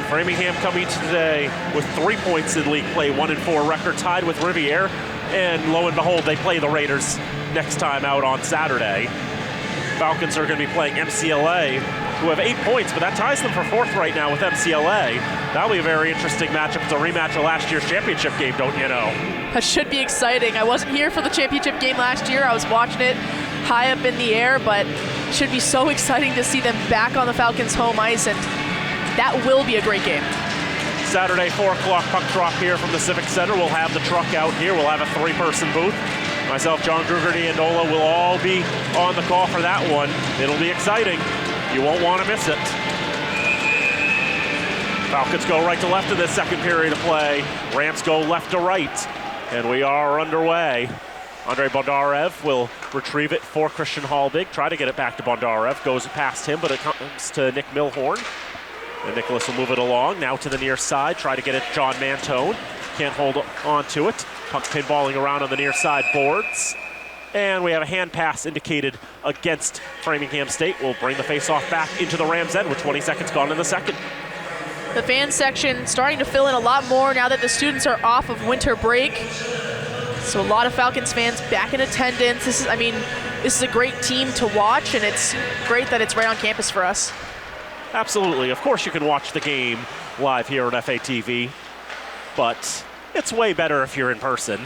Framingham coming today with 3 points in league play, 1-4 record, tied with Riviere. And lo and behold, they play the Raiders next time out on Saturday. Falcons are going to be playing MCLA, who have 8 points, but that ties them for 4th right now with MCLA. That'll be a very interesting matchup. It's a rematch of last year's championship game, don't you know? That should be exciting. I wasn't here for the championship game last year. I was watching it high up in the air, but it should be so exciting to see them back on the Falcons' home ice, and that will be a great game. Saturday, 4 o'clock puck drop here from the Civic Center. We'll have the truck out here. We'll have a 3-person booth. Myself, John Grugerty, and Ola will all be on the call for that one. It'll be exciting. You won't want to miss it. Falcons go right to left in this second period of play. Rams go left to right. And we are underway. Andrei Bondarev will retrieve it for Christian Hallbig. Try to get it back to Bondarev. Goes past him, but it comes to Nick Milhorn. And Nicholas will move it along. Now to the near side. Try to get it John Mantone. Can't hold on to it. Puck pinballing around on the near side boards. And we have a hand pass indicated against Framingham State. We'll bring the faceoff back into the Rams' end with 20 seconds gone in the second. The fan section starting to fill in a lot more now that the students are off of winter break. So a lot of Falcons fans back in attendance. This is a great team to watch, and it's great that it's right on campus for us. Absolutely. Of course you can watch the game live here at FATV, but it's way better if you're in person.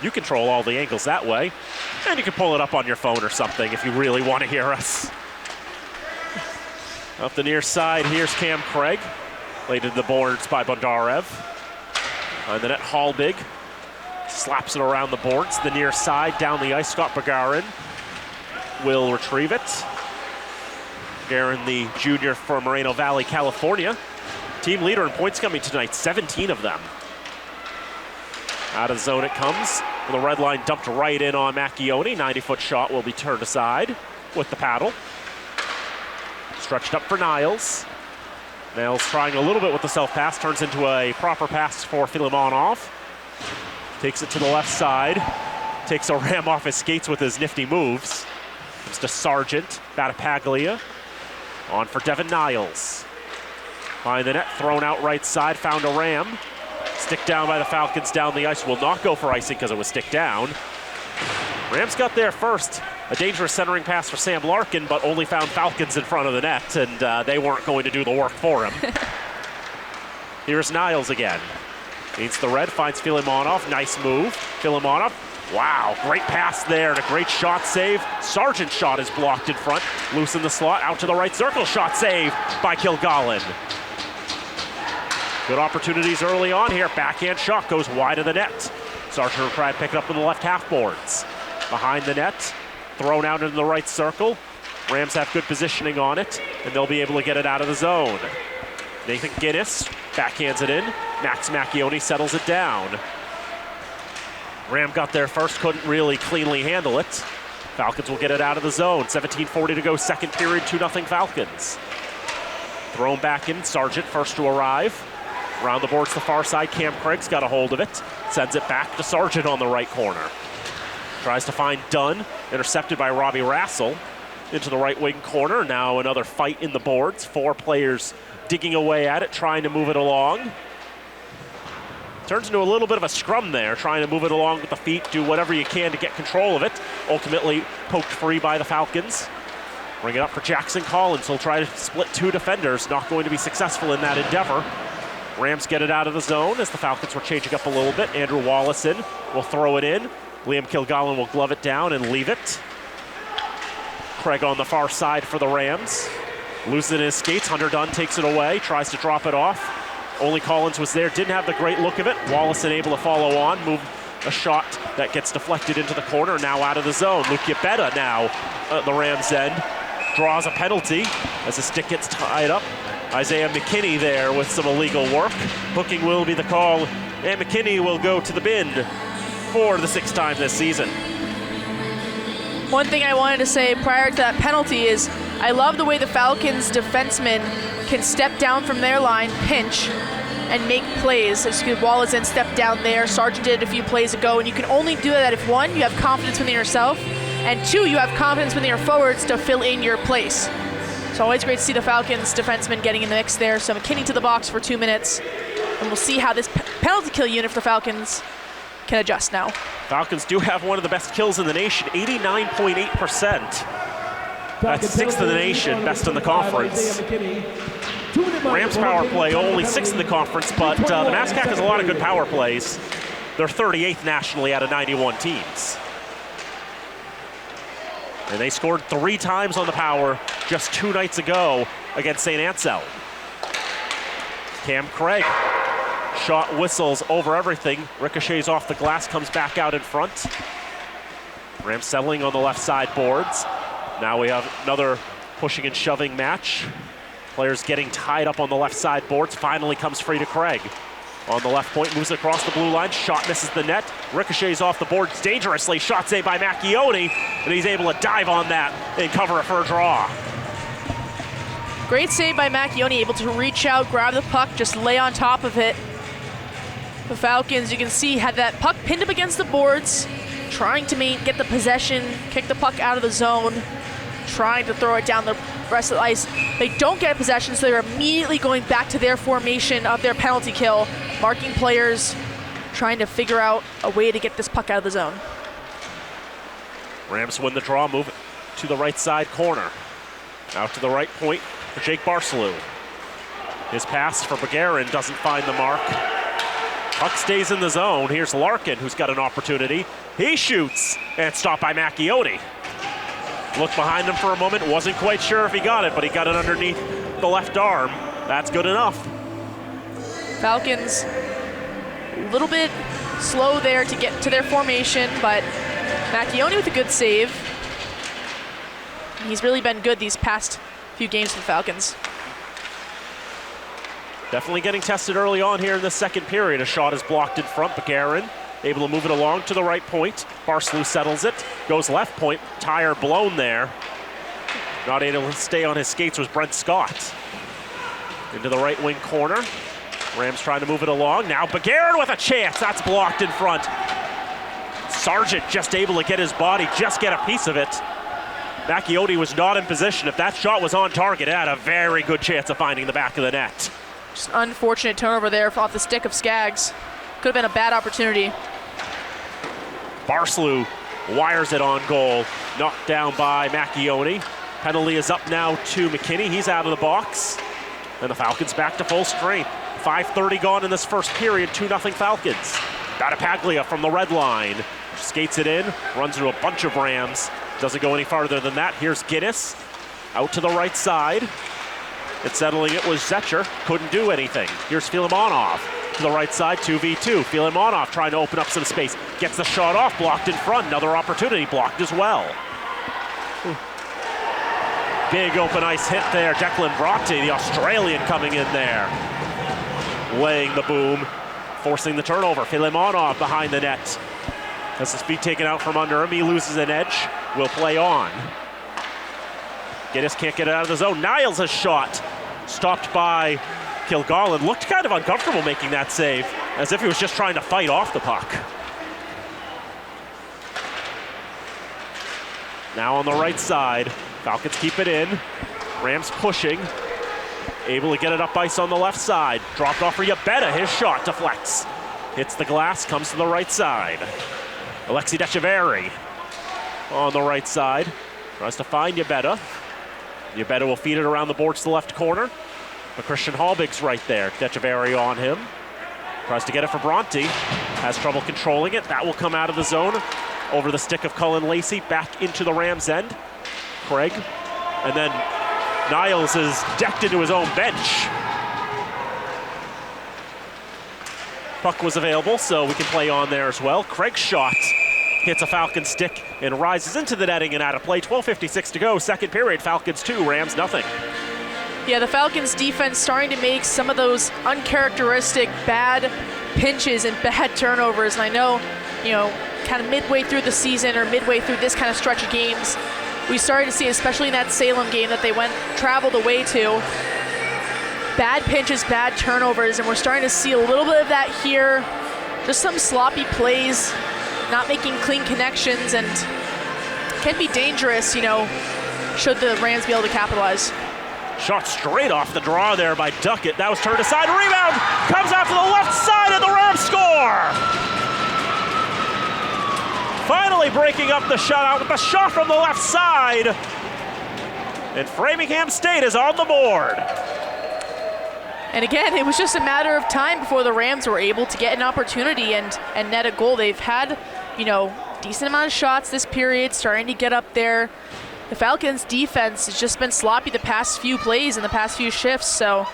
You control all the angles that way, and you can pull it up on your phone or something if you really want to hear us. Up the near side, here's Cam Craig. Laid into the boards by Bondarev. And then at Hallbig. Slaps it around the boards. The near side, down the ice, Scott Bagarin will retrieve it. Bagarin, the junior from Moreno Valley, California. Team leader in points coming tonight, 17 of them. Out of the zone it comes. The red line dumped right in on Macchione. 90-foot shot will be turned aside with the paddle. Stretched up for Niles. Niles trying a little bit with the self-pass. Turns into a proper pass for Filimonov. Takes it to the left side. Takes a ram off his skates with his nifty moves. Comes to Sargent. Battipaglia. On for Devin Niles. Behind the net, thrown out right side. Found a ram. Stick down by the Falcons down the ice. Will not go for icing because it was stick down. Rams got there first. A dangerous centering pass for Sam Larkin, but only found Falcons in front of the net, and they weren't going to do the work for him. Here's Niles again. Needs the red, finds Filimonov. Nice move. Filimonov. Wow, great pass there and a great shot save. Sargent's shot is blocked in front. Loose in the slot, out to the right circle. Shot save by Kilgallen. Good opportunities early on here. Backhand shot goes wide of the net. Sargent will try to pick it up in the left half boards. Behind the net, thrown out into the right circle. Rams have good positioning on it, and they'll be able to get it out of the zone. Nathan Guinness backhands it in. Max Macchione settles it down. Ram got there first, couldn't really cleanly handle it. Falcons will get it out of the zone. 17:40 to go, second period, 2-0 Falcons. Thrown back in, Sargent first to arrive. Around the boards to the far side, Cam Craig's got a hold of it. Sends it back to Sargent on the right corner. Tries to find Dunn, intercepted by Robbie Rassel. Into the right wing corner, now another fight in the boards. 4 players digging away at it, trying to move it along. Turns into a little bit of a scrum there, trying to move it along with the feet, do whatever you can to get control of it. Ultimately poked free by the Falcons. Bring it up for Jackson Collins. He'll try to split 2 defenders, not going to be successful in that endeavor. Rams get it out of the zone as the Falcons were changing up a little bit. Andrew Wallison will throw it in. Liam Kilgallen will glove it down and leave it. Craig on the far side for the Rams. Losing his skates, Hunter Dunn takes it away, tries to drop it off. Only Collins was there, didn't have the great look of it. Wallison able to follow on, move a shot that gets deflected into the corner, now out of the zone. Luke Yabetta now at the Rams' end. Draws a penalty as the stick gets tied up. Isaiah McKinney there with some illegal work. Hooking will be the call, and McKinney will go to the bin for the 6th time this season. One thing I wanted to say prior to that penalty is I love the way the Falcons defensemen can step down from their line, pinch, and make plays. As Wallison stepped down there, Sargent did it a few plays ago, and you can only do that if 1, you have confidence within yourself, and 2, you have confidence within your forwards to fill in your place. It's always great to see the Falcons defensemen getting in the mix there. So McKinney to the box for 2 minutes, and we'll see how this penalty kill unit for the Falcons can adjust now. Falcons do have one of the best kills in the nation, 89.8%. That's 6th in the nation, best in the conference. Rams power play only 6th in the conference, but the MassCAC has a lot of good power plays. They're 38th nationally out of 91 teams. And they scored 3 times on the power just 2 nights ago against St. Anselm. Cam Craig, shot whistles over everything, ricochets off the glass, comes back out in front. Rams settling on the left side boards. Now we have another pushing and shoving match. Players getting tied up on the left side boards. Finally comes free to Craig. On the left point, moves across the blue line. Shot misses the net. Ricochets off the boards dangerously. Shot saved by Macchione, and he's able to dive on that and cover it for a draw. Great save by Macchione, able to reach out, grab the puck, just lay on top of it. The Falcons, you can see, had that puck pinned up against the boards, trying to get the possession, kick the puck out of the zone, trying to throw it down the rest of the ice. They don't get possession, so they're immediately going back to their formation of their penalty kill, marking players, trying to figure out a way to get this puck out of the zone. Rams win the draw, move it to the right side corner. Out to the right point for Jake Barcelou. His pass for Begarin doesn't find the mark. Puck stays in the zone. Here's Larkin, who's got an opportunity. He shoots, and it's stopped by Macchione. Looked behind him for a moment, wasn't quite sure if he got it, but he got it underneath the left arm. That's good enough. Falcons a little bit slow there to get to their formation, but Macchione with a good save. He's really been good these past few games for the Falcons. Definitely getting tested early on here in the second period. A shot is blocked in front. Begarin able to move it along to the right point. Barcelou settles it, goes left point. Tire blown there. Not able to stay on his skates was Brent Scott. Into the right wing corner. Rams trying to move it along. Now Begarin with a chance. That's blocked in front. Sargent just able to get his body, just get a piece of it. Macchione was not in position. If that shot was on target, it had a very good chance of finding the back of the net. Just an unfortunate turnover there off the stick of Skaggs. Could have been a bad opportunity. Barcelou wires it on goal. Knocked down by Macchione. Penalty is up now to McKinney. He's out of the box. And the Falcons back to full strength. 5:30 gone in this first period. 2-0 Falcons. Battipaglia from the red line. Skates it in. Runs into a bunch of Rams. Doesn't go any farther than that. Here's Guinness. Out to the right side. It's settling it was Zetcher. Couldn't do anything. Here's Filimonov. To the right side, 2v2. Filimonov trying to open up some space. Gets the shot off, blocked in front. Another opportunity, blocked as well. Big open ice hit there. Declan Bronte, the Australian, coming in there. Laying the boom, forcing the turnover. Filimonov behind the net. Has his feet taken out from under him. He loses an edge. Will play on. Guinness can't get it out of the zone. Niles' shot stopped by Kilgallen. Looked kind of uncomfortable making that save, as if he was just trying to fight off the puck. Now on the right side, Falcons keep it in. Rams pushing. Able to get it up ice on the left side. Dropped off for Yabetta. His shot deflects. Hits the glass, comes to the right side. Alexi Decheverry on the right side. Tries to find Yabetta. Yabetta will feed it around the boards to the left corner. But Christian Halbig's right there. Decheverry on him. Tries to get it for Bronte. Has trouble controlling it. That will come out of the zone. Over the stick of Cullen Lacey. Back into the Rams' end. Craig. And then Niles is decked into his own bench. Puck was available, so we can play on there as well. Craig's shot hits a Falcon stick and rises into the netting and out of play. 12:56 to go. Second period. Falcons 2, Rams nothing. Yeah, the Falcons defense starting to make some of those uncharacteristic bad pinches and bad turnovers. And I know, kind of midway through the season or midway through this kind of stretch of games, we started to see, especially in that Salem game that they traveled away to, bad pinches, bad turnovers, and we're starting to see a little bit of that here. Just some sloppy plays, not making clean connections, and can be dangerous, should the Rams be able to capitalize. Shot straight off the draw there by Duckett. That was turned aside. Rebound comes out to the left side, and the Rams score! Finally breaking up the shutout with the shot from the left side. And Framingham State is on the board. And again, it was just a matter of time before the Rams were able to get an opportunity and net a goal. They've had, decent amount of shots this period, starting to get up there. The Falcons' defense has just been sloppy the past few plays and the past few shifts, so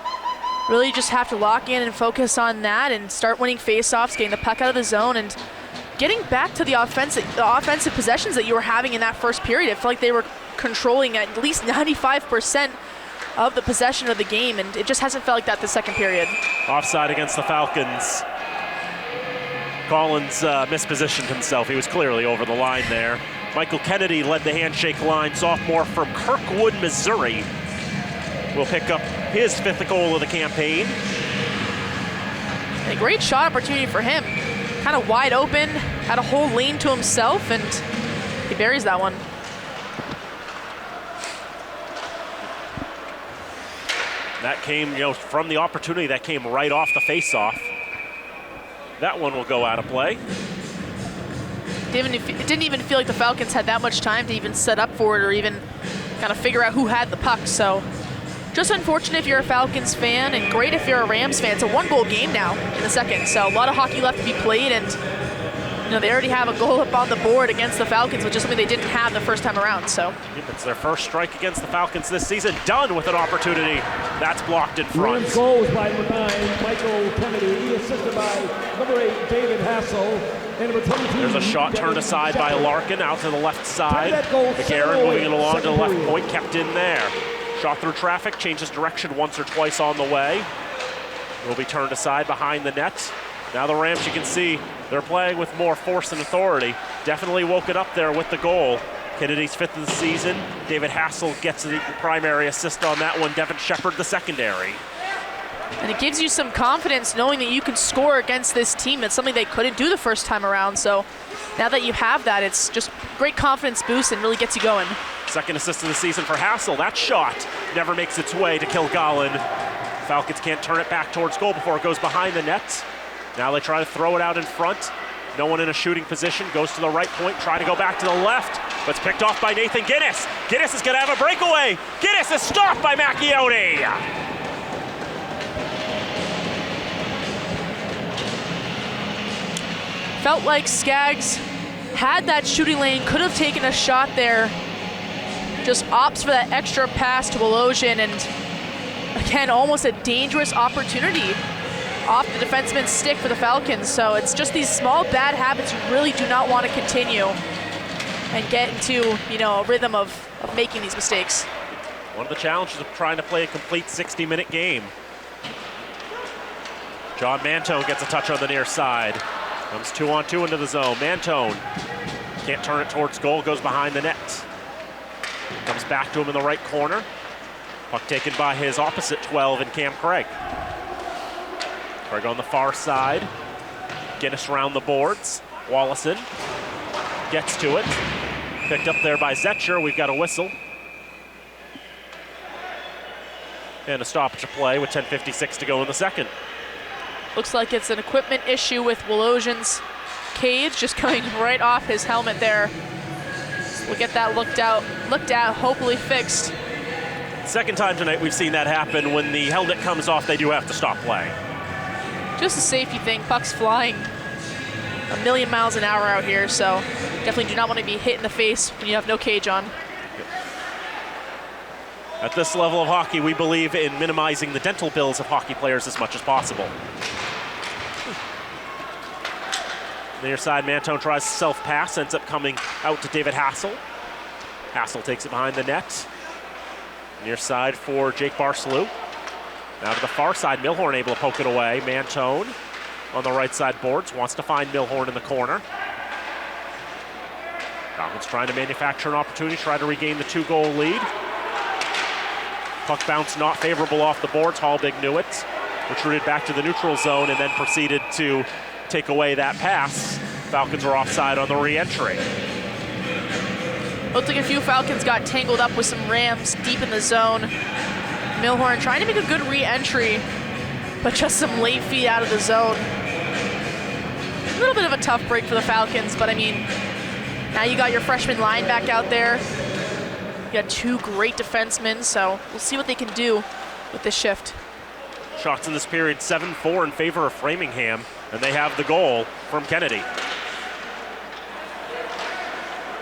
really just have to lock in and focus on that and start winning faceoffs, getting the puck out of the zone, and getting back to the offensive possessions that you were having in that first period. I feel like they were controlling at least 95% of the possession of the game, and it just hasn't felt like that the second period. Offside against the Falcons. Collins mispositioned himself. He was clearly over the line there. Michael Kennedy led the handshake line, sophomore from Kirkwood, Missouri. Will pick up his 5th goal of the campaign. And a great shot opportunity for him. Kind of wide open, had a whole lane to himself, and he buries that one. That came, from the opportunity that came right off the face-off. That one will go out of play. It didn't even feel like the Falcons had that much time to even set up for it or even kind of figure out who had the puck. So just unfortunate if you're a Falcons fan, and great if you're a Rams fan. It's a 1-goal game now in the second, so a lot of hockey left to be played, and they already have a goal up on the board against the Falcons, which is something they didn't have the first time around. So it's their first strike against the Falcons this season. Done with an opportunity. That's blocked in front. Rams goals by number 9, Michael Kennedy, assisted by number 8, David Hassel, and number 22. There's a shot turned aside by Larkin out to the left side. McGarren moving it along to the left point, kept in there. Shot through traffic, changes direction once or twice on the way. Will be turned aside behind the net. Now the Rams, you can see, they're playing with more force and authority. Definitely woke it up there with the goal. Kennedy's 5th of the season. David Hassel gets the primary assist on that one. Devin Shepard the secondary. And it gives you some confidence knowing that you can score against this team. It's something they couldn't do the first time around. So now that you have that, it's just great confidence boost and really gets you going. Second assist of the season for Hassel. That shot never makes its way to Kilgallen. Falcons can't turn it back towards goal before it goes behind the net. Now they try to throw it out in front. No one in a shooting position. Goes to the right point, try to go back to the left. But it's picked off by Nathan Guinness. Guinness is going to have a breakaway. Guinness is stopped by Macchione. Felt like Skaggs had that shooting lane, could have taken a shot there. Just opts for that extra pass to Wolosian, and again, almost a dangerous opportunity off the defenseman's stick for the Falcons. So it's just these small bad habits you really do not want to continue and get into, a rhythm of making these mistakes. One of the challenges of trying to play a complete 60-minute game. John Mantone gets a touch on the near side. Comes 2-on-2 into the zone. Mantone can't turn it towards goal, goes behind the net. Comes back to him in the right corner. Puck taken by his opposite 12 in Cam Craig. Craig on the far side. Guinness around the boards. Wallison gets to it. Picked up there by Zetcher. We've got a whistle. And a stoppage of play with 10:56 to go in the second. Looks like it's an equipment issue with Wolosian's cage just coming right off his helmet there. We'll get that looked at, hopefully fixed. Second time tonight we've seen that happen. When the helmet comes off, they do have to stop play. Just a safety thing. Puck's flying a million miles an hour out here, so definitely do not want to be hit in the face when you have no cage on. At this level of hockey, we believe in minimizing the dental bills of hockey players as much as possible. Near side, Mantone tries to self-pass, ends up coming out to David Hassel. Hassel takes it behind the net. Near side for Jake Barcelou. Now to the far side, Milhorn able to poke it away. Mantone on the right side boards, wants to find Milhorn in the corner. Falcons trying to manufacture an opportunity, try to regain the 2-goal lead. Puck bounce not favorable off the boards. Hallbig knew it. Retreated back to the neutral zone and then proceeded to take away that pass. Falcons are offside on the re-entry. Looked like a few Falcons got tangled up with some Rams deep in the zone. Milhorn trying to make a good re-entry, but just some late feet out of the zone. A little bit of a tough break for the Falcons, but I mean, now you got your freshman line back out there. You got two great defensemen, so we'll see what they can do with this shift. Shots in this period, 7-4 in favor of Framingham, and they have the goal from Kennedy.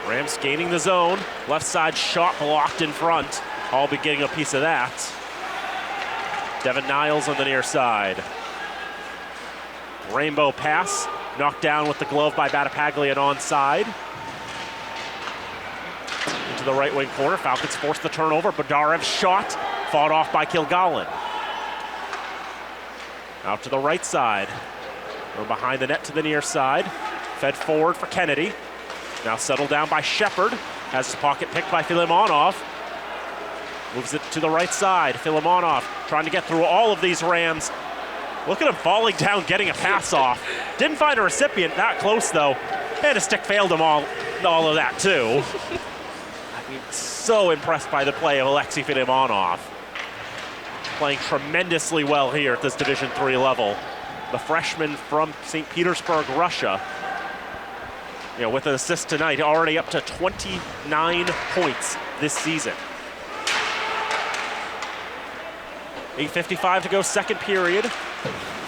Rams gaining the zone. Left side shot blocked in front. All be getting a piece of that. Devin Niles on the near side. Rainbow pass, knocked down with the glove by Battipaglia and onside. Into the right wing corner, Falcons force the turnover. Badarev's shot, fought off by Kilgallen. Out to the right side. Or behind the net to the near side. Fed forward for Kennedy. Now settled down by Shepard. Has his pocket picked by Filimonov. Moves it to the right side. Filimonov trying to get through all of these Rams. Look at him falling down, getting a pass off. Didn't find a recipient that close though. And a stick failed him all of that too. I mean, so impressed by the play of Alexei Filimonov. Playing tremendously well here at this Division III level. The freshman from St. Petersburg, Russia. You know, with an assist tonight, already up to 29 points this season. 8:55 to go, second period.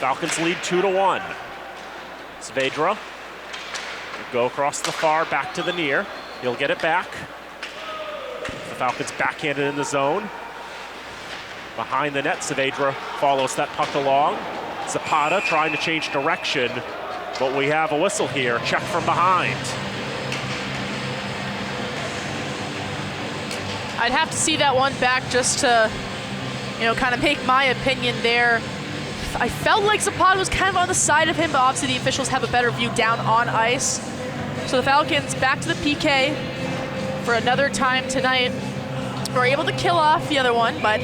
Falcons lead 2-1. Saavedra will go across the far, back to the near. He'll get it back. The Falcons backhanded in the zone. Behind the net, Saavedra follows that puck along. Zapata trying to change direction, but we have a whistle here. Check from behind. I'd have to see that one back just to, kind of make my opinion there. I felt like Zapata was kind of on the side of him, but obviously the officials have a better view down on ice. So the Falcons back to the PK for another time tonight. We're able to kill off the other one, but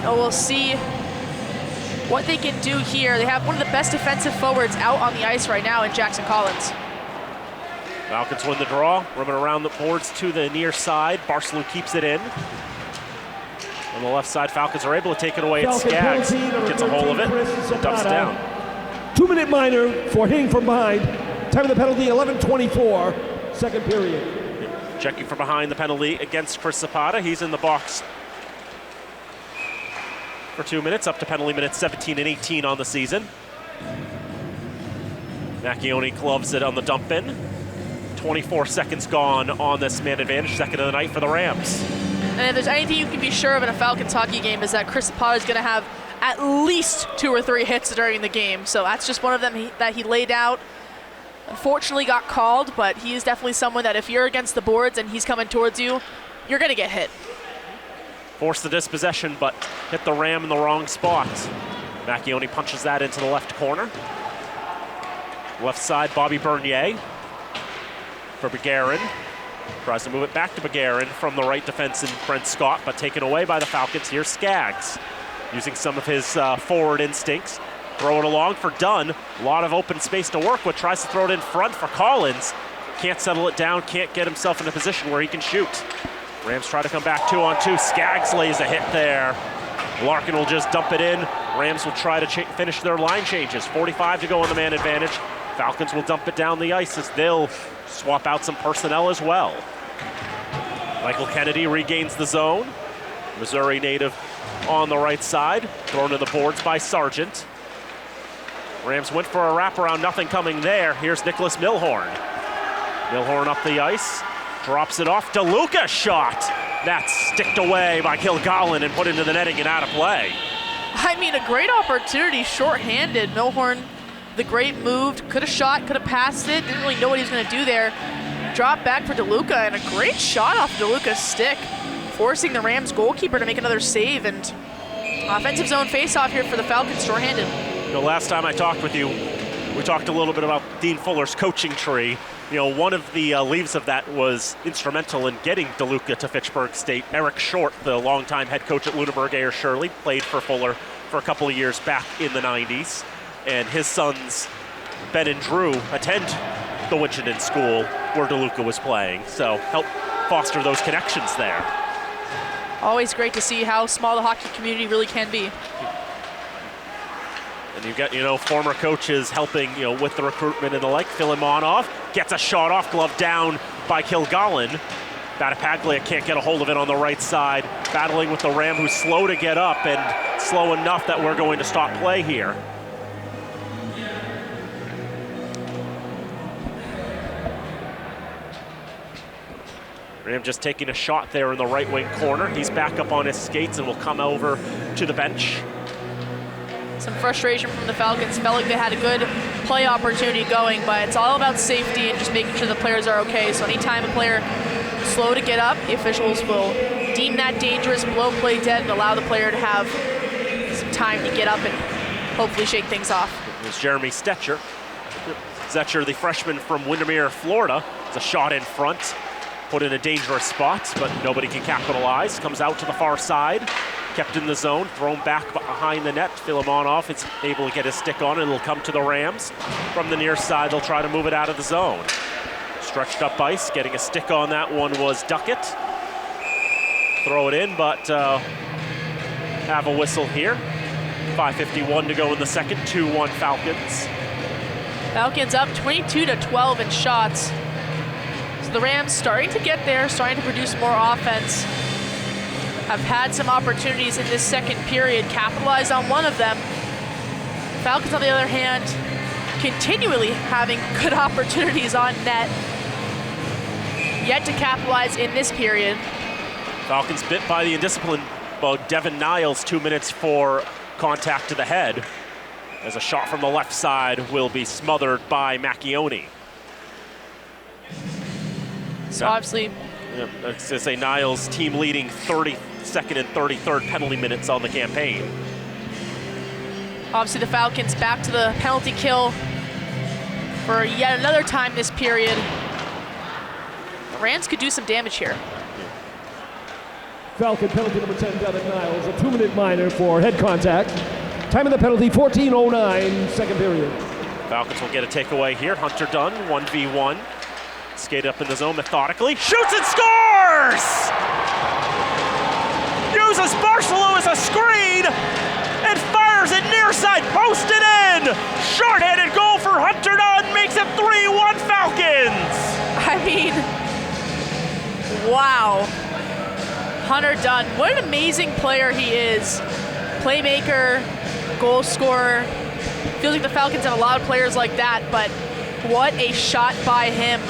we'll see what they can do here. They have one of the best defensive forwards out on the ice right now in Jackson Collins. Falcons win the draw, roaming around the boards to the near side. Barcelou keeps it in. On the left side, Falcons are able to take it away at Skaggs. Gets a hold of it, and dumps it down. 2-minute minor for hitting from behind. Time of the penalty, 11:24, second period. Checking from behind the penalty against Chris Zapata. He's in the box for 2 minutes, up to penalty minutes 17 and 18 on the season. Macchione gloves it on the dump in. 24 seconds gone on this man advantage, second of the night for the Rams. And if there's anything you can be sure of in a Falcons hockey game is that Chris Zapata is going to have at least 2 or 3 hits during the game. So that's just one of them that he laid out. Unfortunately got called, but he is definitely someone that if you're against the boards and he's coming towards you, you're going to get hit. Forced the dispossession, but hit the Ram in the wrong spot. Macchione punches that into the left corner. Left side, Bobby Bernier for Begarin. Tries to move it back to Begarin from the right defense in Brent Scott, but taken away by the Falcons. Here's Skaggs, using some of his forward instincts. Throw it along for Dunn. A lot of open space to work with. Tries to throw it in front for Collins. Can't settle it down, can't get himself in a position where he can shoot. Rams try to come back 2-on-2. Skaggs lays a hit there. Larkin will just dump it in. Rams will try to finish their line changes. 45 to go on the man advantage. Falcons will dump it down the ice as they'll swap out some personnel as well. Michael Kennedy regains the zone. Missouri native on the right side. Thrown to the boards by Sargent. Rams went for a wraparound, nothing coming there. Here's Nicholas Milhorn. Milhorn up the ice. Drops it off. DeLuca shot. That's sticked away by Kilgallen and put into the netting and out of play. I mean, a great opportunity, short-handed. Milhorn, the great move, could have shot, could have passed it, didn't really know what he was going to do there. Drop back for DeLuca, and a great shot off DeLuca's stick, forcing the Rams goalkeeper to make another save, and offensive zone face-off here for the Falcons, short-handed. Last time I talked with you, we talked a little bit about Dean Fuller's coaching tree. One of the leaves of that was instrumental in getting DeLuca to Fitchburg State. Eric Short, the longtime head coach at Lunenburg Ayer Shirley, played for Fuller for a couple of years back in the 90s. And his sons, Ben and Drew, attend the Winchendon School where DeLuca was playing. So help foster those connections there. Always great to see how small the hockey community really can be. And you've got, former coaches helping, with the recruitment and the like. Filimonov gets a shot off, glove down by Kilgallen. Battipaglia can't get a hold of it on the right side, battling with the Ram, who's slow to get up and slow enough that we're going to stop play here. Ram just taking a shot there in the right wing corner. He's back up on his skates and will come over to the bench. Some frustration from the Falcons. Felt like they had a good play opportunity going, but it's all about safety and just making sure the players are okay. So anytime a player is slow to get up, the officials will deem that dangerous, blow play dead, and allow the player to have some time to get up and hopefully shake things off. There's Jeremy Stetcher. Stetcher, the freshman from Windermere, Florida. It's a shot in front. Put in a dangerous spot, but nobody can capitalize. Comes out to the far side, kept in the zone, thrown back behind the net. Filimonov is able to get his stick on it. It'll come to the Rams. From the near side, they'll try to move it out of the zone. Stretched up ice, getting a stick on that one was Duckett. Throw it in, but have a whistle here. 5:51 to go in the second, 2-1 Falcons. Falcons up 22-12 in shots. So the Rams starting to get there, starting to produce more offense. Have had some opportunities in this second period, capitalized on one of them. Falcons, on the other hand, continually having good opportunities on net. Yet to capitalize in this period. Falcons bit by the indiscipline about Devin Niles, 2 minutes for contact to the head, as a shot from the left side will be smothered by Macchione. So obviously, it's just a Niles team leading 32nd and 33rd penalty minutes on the campaign. Obviously the Falcons back to the penalty kill for yet another time this period. The Rams could do some damage here. Falcon penalty number 10, Devin Niles, a 2-minute minor for head contact. Time of the penalty, 14:09, second period. Falcons will get a takeaway here. Hunter Dunn, 1v1. Skate up in the zone methodically, shoots and scores! Uses Barcelo as a screen and fires it near side, post it in! Short-handed goal for Hunter Dunn, makes it 3-1 Falcons! I mean, wow. Hunter Dunn, what an amazing player he is. Playmaker, goal scorer. Feels like the Falcons have a lot of players like that, but what a shot by him.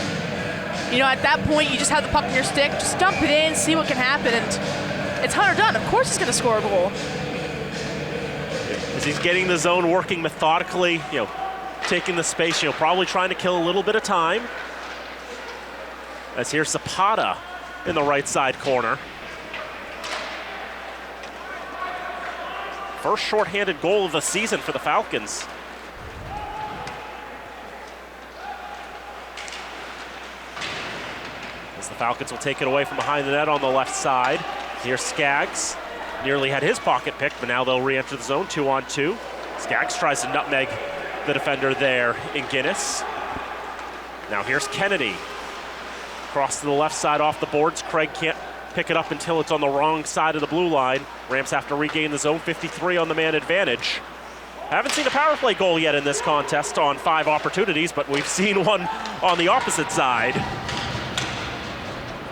You know, at that point, you just have the puck in your stick, just dump it in, see what can happen, and it's Hunter Dunn. Of course he's going to score a goal. As he's getting the zone, working methodically, taking the space, probably trying to kill a little bit of time. As here's Zapata in the right side corner. First shorthanded goal of the season for the Falcons. As the Falcons will take it away from behind the net on the left side. Here's Skaggs. Nearly had his pocket picked, but now they'll re-enter the zone, 2-on-2. Skaggs tries to nutmeg the defender there in Guinness. Now here's Kennedy. Cross to the left side off the boards. Craig can't pick it up until it's on the wrong side of the blue line. Rams have to regain the zone, 53 on the man advantage. Haven't seen a power play goal yet in this contest on 5 opportunities, but we've seen one on the opposite side.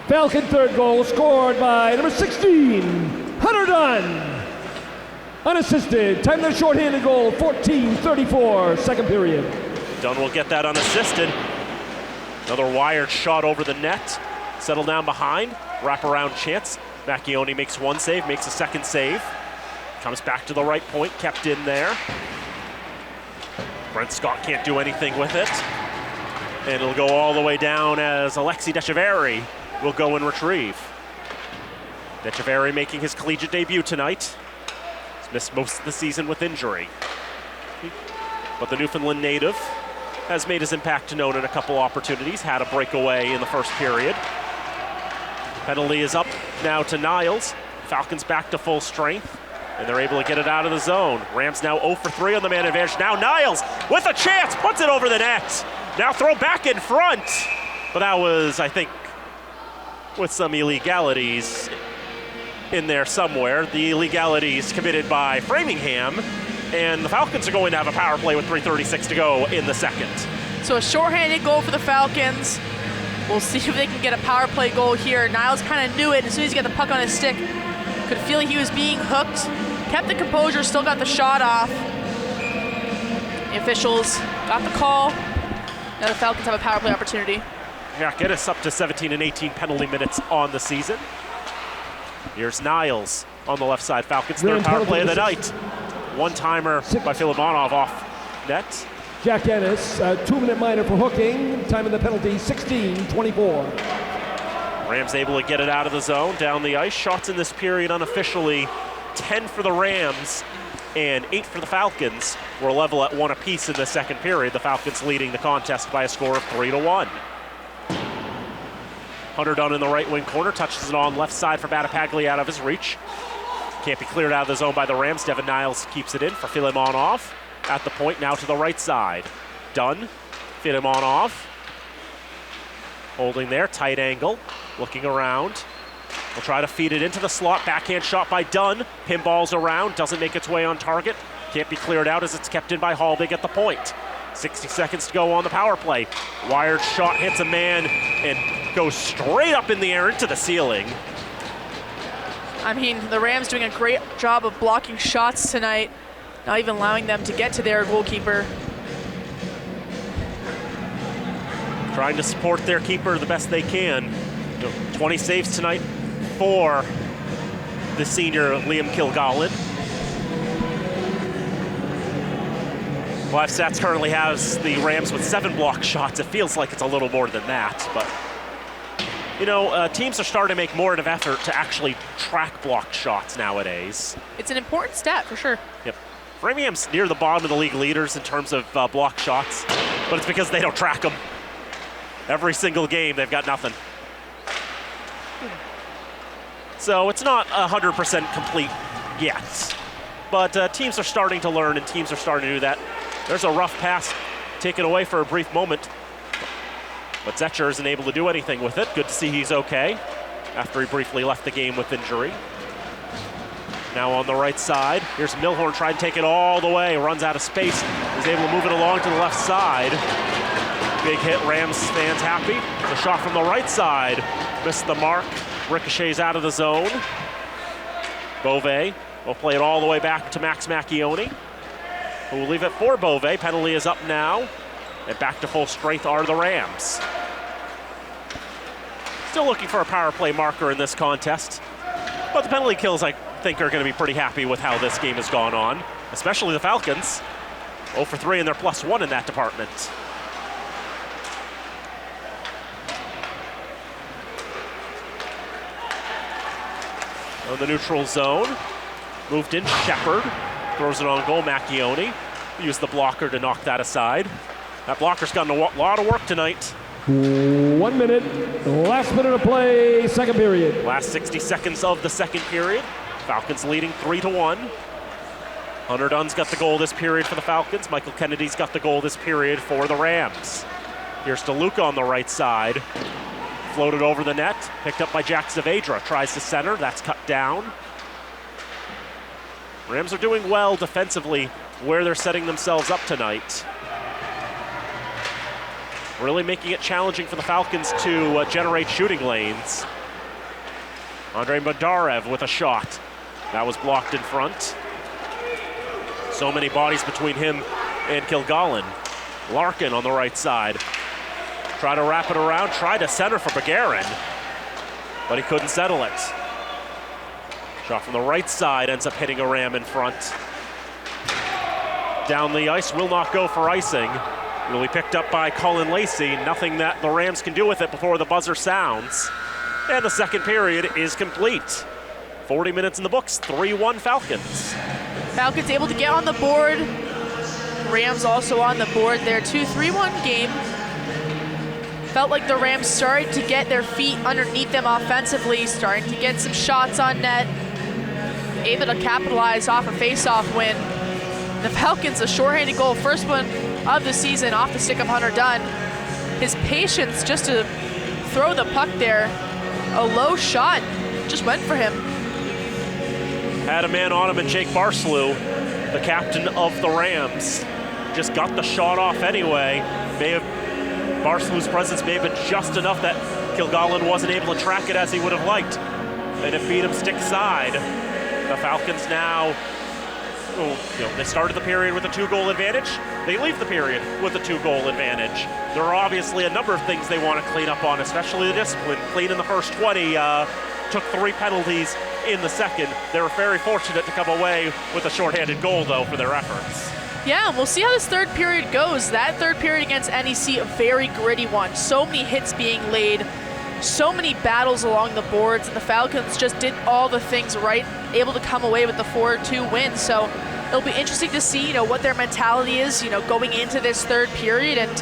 Falcon third goal scored by number 16, Hunter Dunn. Unassisted, time of the shorthanded goal, 14:34, second period. Dunn will get that unassisted. Another wired shot over the net. Settle down behind, wraparound chance. Macchione makes one save, makes a second save. Comes back to the right point, kept in there. Brent Scott can't do anything with it. And it'll go all the way down as Alexi Decheverry will go and retrieve. Decheverry making his collegiate debut tonight. He's missed most of the season with injury. But the Newfoundland native has made his impact known in a couple opportunities, had a breakaway in the first period. Penalty is up now to Niles. Falcons back to full strength, and they're able to get it out of the zone. Rams now 0 for 3 on the man advantage. Now Niles with a chance, puts it over the net. Now throw back in front. But that was, I think, with some illegalities in there somewhere. The illegalities committed by Framingham, and the Falcons are going to have a power play with 3:36 to go in the second. So a shorthanded goal for the Falcons. We'll see if they can get a power play goal here. Niles kind of knew it. As soon as he got the puck on his stick, could feel he was being hooked. Kept the composure, still got the shot off. The officials got the call. Now the Falcons have a power play opportunity. Yeah, get us up to 17 and 18 penalty minutes on the season. Here's Niles on the left side. Falcons third power play of the night. One-timer by Filimonov off net. Jack Ennis, 2-minute minor for hooking. Time of the penalty, 16-24. Rams able to get it out of the zone, down the ice. Shots in this period unofficially, 10 for the Rams and 8 for the Falcons. We're level at 1 apiece in the second period. The Falcons leading the contest by a score of 3-1. Hunter Dunn in the right wing corner, touches it on left side for Battapaglia out of his reach. Can't be cleared out of the zone by the Rams. Devin Niles keeps it in for Filimonov. At the point, now to the right side. Dunn, Filimonov. Holding there, tight angle, looking around. Will try to feed it into the slot. Backhand shot by Dunn. Pinballs around, doesn't make its way on target. Can't be cleared out as it's kept in by Hallbig at the point. 60 seconds to go on the power play. Wired shot hits a man and goes straight up in the air into the ceiling. I mean, the Rams doing a great job of blocking shots tonight, not even allowing them to get to their goalkeeper. Trying to support their keeper the best they can. 20 saves tonight for the senior Liam Kilgallen. Live Stats currently has the Rams with 7 block shots. It feels like it's a little more than that, but you know, teams are starting to make more of an effort to actually track blocked shots nowadays. It's an important stat for sure. Yep. Framingham's near the bottom of the league leaders in terms of blocked shots, but it's because they don't track them. Every single game, they've got nothing. So it's not 100% complete yet, but teams are starting to learn and teams are starting to do that. There's a rough pass taken away for a brief moment, but Zetcher isn't able to do anything with it. Good to see he's okay after he briefly left the game with injury. Now on the right side, here's Milhorn trying to take it all the way, runs out of space, is able to move it along to the left side. Big hit, Rams fans happy. The shot from the right side, missed the mark, ricochets out of the zone. Beauvais will play it all the way back to Max Macchione, who will leave it for Beauvais. Penalty is up now, and back to full strength are the Rams. Still looking for a power play marker in this contest, but the penalty kills, I think, are going to be pretty happy with how this game has gone on, especially the Falcons. 0 for 3 and they're +1 in that department. On the neutral zone, moved in Shepard, throws it on goal. Macchione used the blocker to knock that aside. That blocker's gotten a lot of work tonight. 1 minute, last minute of play, second period. Last 60 seconds of the second period. Falcons leading 3-1. Hunter Dunn's got the goal this period for the Falcons. Michael Kennedy's got the goal this period for the Rams. Here's DeLuca on the right side. Floated over the net, picked up by Jack Saavedra. Tries to center, that's cut down. Rams are doing well defensively where they're setting themselves up tonight. Really making it challenging for the Falcons to generate shooting lanes. Andrei Madarev with a shot. That was blocked in front. So many bodies between him and Kilgallen. Larkin on the right side. Try to wrap it around, try to center for Begarin, but he couldn't settle it. Shot from the right side ends up hitting a Ram in front. Down the ice, will not go for icing. Will be picked up by Cullen Lacey. Nothing that the Rams can do with it before the buzzer sounds. And the second period is complete. 40 minutes in the books, 3-1 Falcons. Falcons able to get on the board. Rams also on the board there. 2-3-1 game. Felt like the Rams started to get their feet underneath them offensively, starting to get some shots on net, able to capitalize off a face-off win. The Falcons, a shorthanded goal, first one of the season off the stick of Hunter Dunn. His patience just to throw the puck there, a low shot, just went for him. Had a man on him, and Jake Barslew, the captain of the Rams, just got the shot off anyway. May have Barslow's presence may have been just enough that Kilgallen wasn't able to track it as he would have liked. And it beat him stick side. The Falcons now, they started the period with a 2-goal advantage. They leave the period with a 2-goal advantage. There are obviously a number of things they want to clean up on, especially the discipline. Clean in the first 20, took 3 penalties in the second. They were very fortunate to come away with a shorthanded goal, though, for their efforts. Yeah, we'll see how this third period goes. That third period against NEC, a very gritty one. So many hits being laid, so many battles along the boards, and the Falcons just did all the things right, able to come away with the 4-2 win. So it'll be interesting to see, what their mentality is, going into this third period and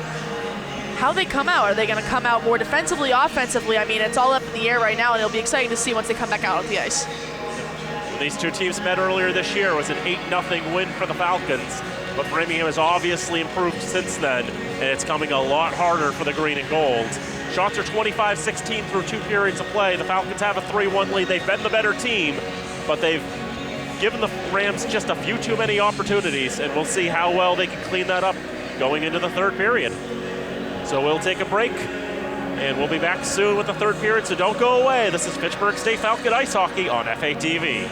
how they come out. Are they going to come out more defensively, offensively? I mean, it's all up in the air right now, and it'll be exciting to see once they come back out on the ice. When these two teams met earlier this year, it was an 8-0 win for the Falcons. But Framingham has obviously improved since then, and it's coming a lot harder for the green and gold. Shots are 25-16 through 2 periods of play. The Falcons have a 3-1 lead. They've been the better team, but they've given the Rams just a few too many opportunities, and we'll see how well they can clean that up going into the third period. So we'll take a break, and we'll be back soon with the third period, so don't go away. This is Fitchburg State Falcon Ice Hockey on FATV.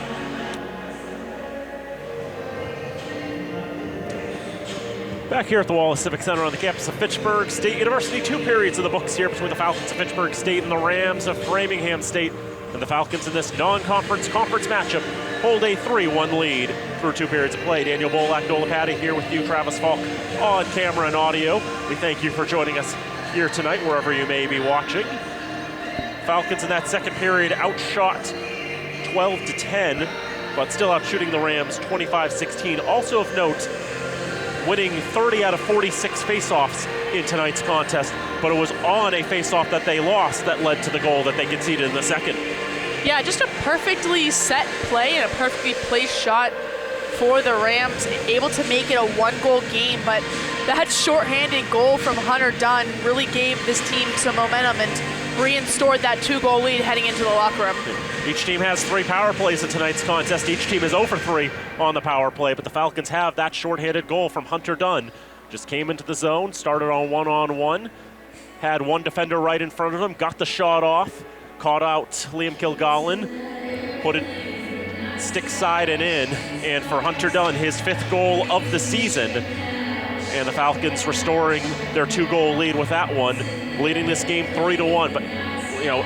Back here at the Wallace Civic Center on the campus of Fitchburg State University, 2 periods of the books here between the Falcons of Fitchburg State and the Rams of Framingham State. And the Falcons in this non-conference conference matchup hold a 3-1 lead through 2 periods of play. Daniel Bolak, Nola Patty here with you, Travis Falk on camera and audio. We thank you for joining us here tonight, wherever you may be watching. Falcons in that second period outshot 12-10, but still outshooting the Rams 25-16. Also of note, winning 30 out of 46 faceoffs in tonight's contest, but it was on a faceoff that they lost that led to the goal that they conceded in the second. Yeah, just a perfectly set play and a perfectly placed shot for the Rams, able to make it a 1-goal game, but that shorthanded goal from Hunter Dunn really gave this team some momentum and restored that 2-goal lead heading into the locker room. Each team has 3 power plays in tonight's contest. Each team is 0 for 3 on the power play, but the Falcons have that shorthanded goal from Hunter Dunn. Just came into the zone, started on 1-on-1, had one defender right in front of him, got the shot off, caught out Liam Kilgallen, put it stick side and in, and for Hunter Dunn, his 5th goal of the season. And the Falcons restoring their 2-goal lead with that one, leading this game 3-1. But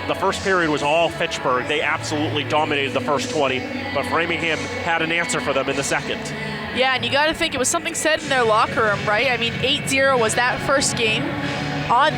the first period was all Fitchburg. They absolutely dominated the first 20, but Framingham had an answer for them in the second. Yeah, and you got to think it was something said in their locker room, right? I mean, 8-0 was that first game on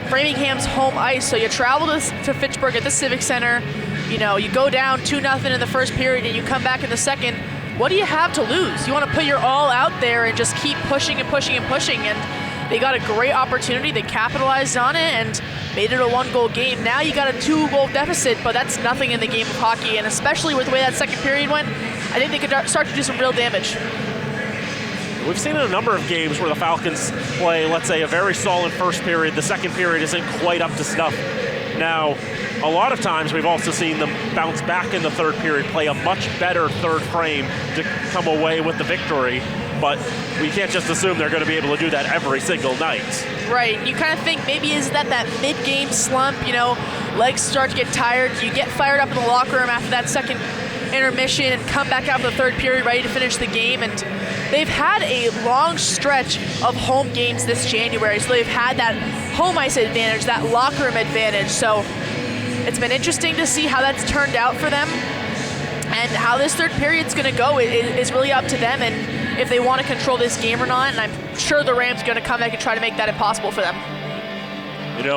Framingham's home ice. So you travel to Fitchburg at the Civic Center. You go down 2-0 in the first period, and you come back in the second. What do you have to lose? You want to put your all out there and just keep pushing and pushing and pushing. And they got a great opportunity. They capitalized on it and made it a 1-goal game. Now you got a 2-goal deficit, but that's nothing in the game of hockey. And especially with the way that second period went, I think they could start to do some real damage. We've seen in a number of games where the Falcons play, let's say, a very solid first period. The second period isn't quite up to snuff. Now, a lot of times we've also seen them bounce back in the third period, play a much better third frame to come away with the victory. But we can't just assume they're going to be able to do that every single night. Right. You kind of think maybe is that mid-game slump, legs start to get tired. You get fired up in the locker room after that second intermission and come back out for the third period ready to finish the game. And they've had a long stretch of home games this January. So they've had that home ice advantage, that locker room advantage. So it's been interesting to see how that's turned out for them. And how this third period's going to go is really up to them and if they want to control this game or not. And I'm sure the Rams are going to come back and try to make that impossible for them.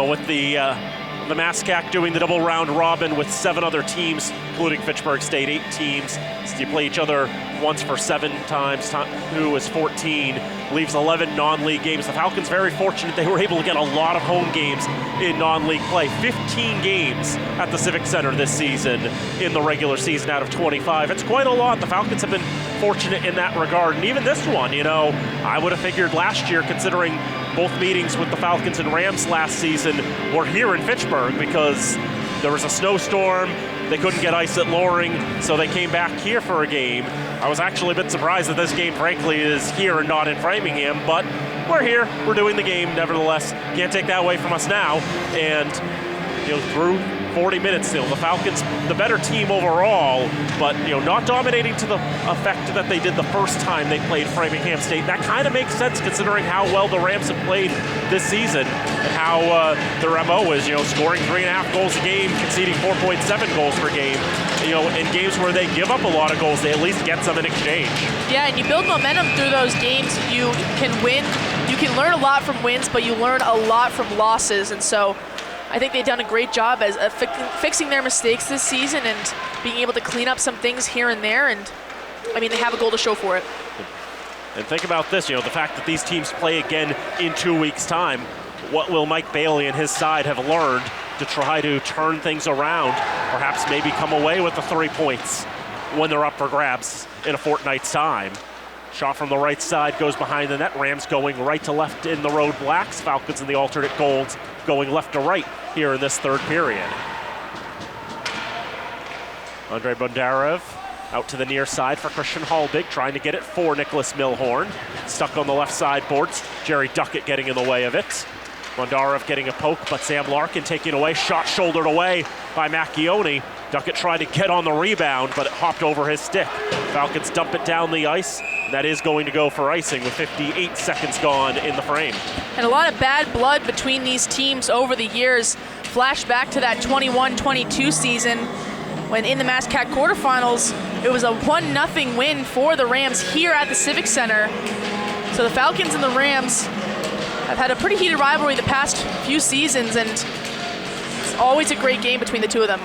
With the MASCAC doing the double round robin with 7 other teams, including Fitchburg State, 8 teams. So you play each other once for 7 times, 2 is 14, leaves 11 non-league games. The Falcons very fortunate they were able to get a lot of home games in non-league play. 15 games at the Civic Center this season in the regular season out of 25. It's quite a lot. The Falcons have been fortunate in that regard. And even this one, I would have figured last year, considering both meetings with the Falcons and Rams last season were here in Fitchburg because there was a snowstorm. They couldn't get ice at Loring, so they came back here for a game. I was actually a bit surprised that this game, frankly, is here and not in Framingham, but we're here, we're doing the game nevertheless. Can't take that away from us now. And through 40 minutes still, the Falcons the better team overall, but not dominating to the effect that they did the first time they played Framingham State. That kind of makes sense considering how well the Rams have played this season and how their MO is, scoring 3.5 goals a game, conceding 4.7 goals per game. In games where they give up a lot of goals, they at least get some in exchange. Yeah, and you build momentum through those games. You can win, you can learn a lot from wins, but you learn a lot from losses, and so I think they've done a great job as fixing their mistakes this season and being able to clean up some things here and there, and they have a goal to show for it. And think about this, the fact that these teams play again in 2 weeks' time. What will Mike Bailey and his side have learned to try to turn things around, perhaps maybe come away with the 3 points when they're up for grabs in a fortnight's time? Shot from the right side goes behind the net. Rams going right to left in the road blacks. Falcons in the alternate goals going left to right here in this third period. Andrei Bondarev out to the near side for Christian Hallbig, trying to get it for Nicholas Milhorn. Stuck on the left side boards. Jerry Duckett getting in the way of it. Bondarev getting a poke, but Sam Larkin taking away. Shot shouldered away by Macchione. Duckett tried to get on the rebound, but it hopped over his stick. Falcons dump it down the ice. That is going to go for icing with 58 seconds gone in the frame. And a lot of bad blood between these teams over the years. Flash back to that 21-22 season when in the MassCat quarterfinals, it was a 1-0 win for the Rams here at the Civic Center. So the Falcons and the Rams have had a pretty heated rivalry the past few seasons, and it's always a great game between the two of them.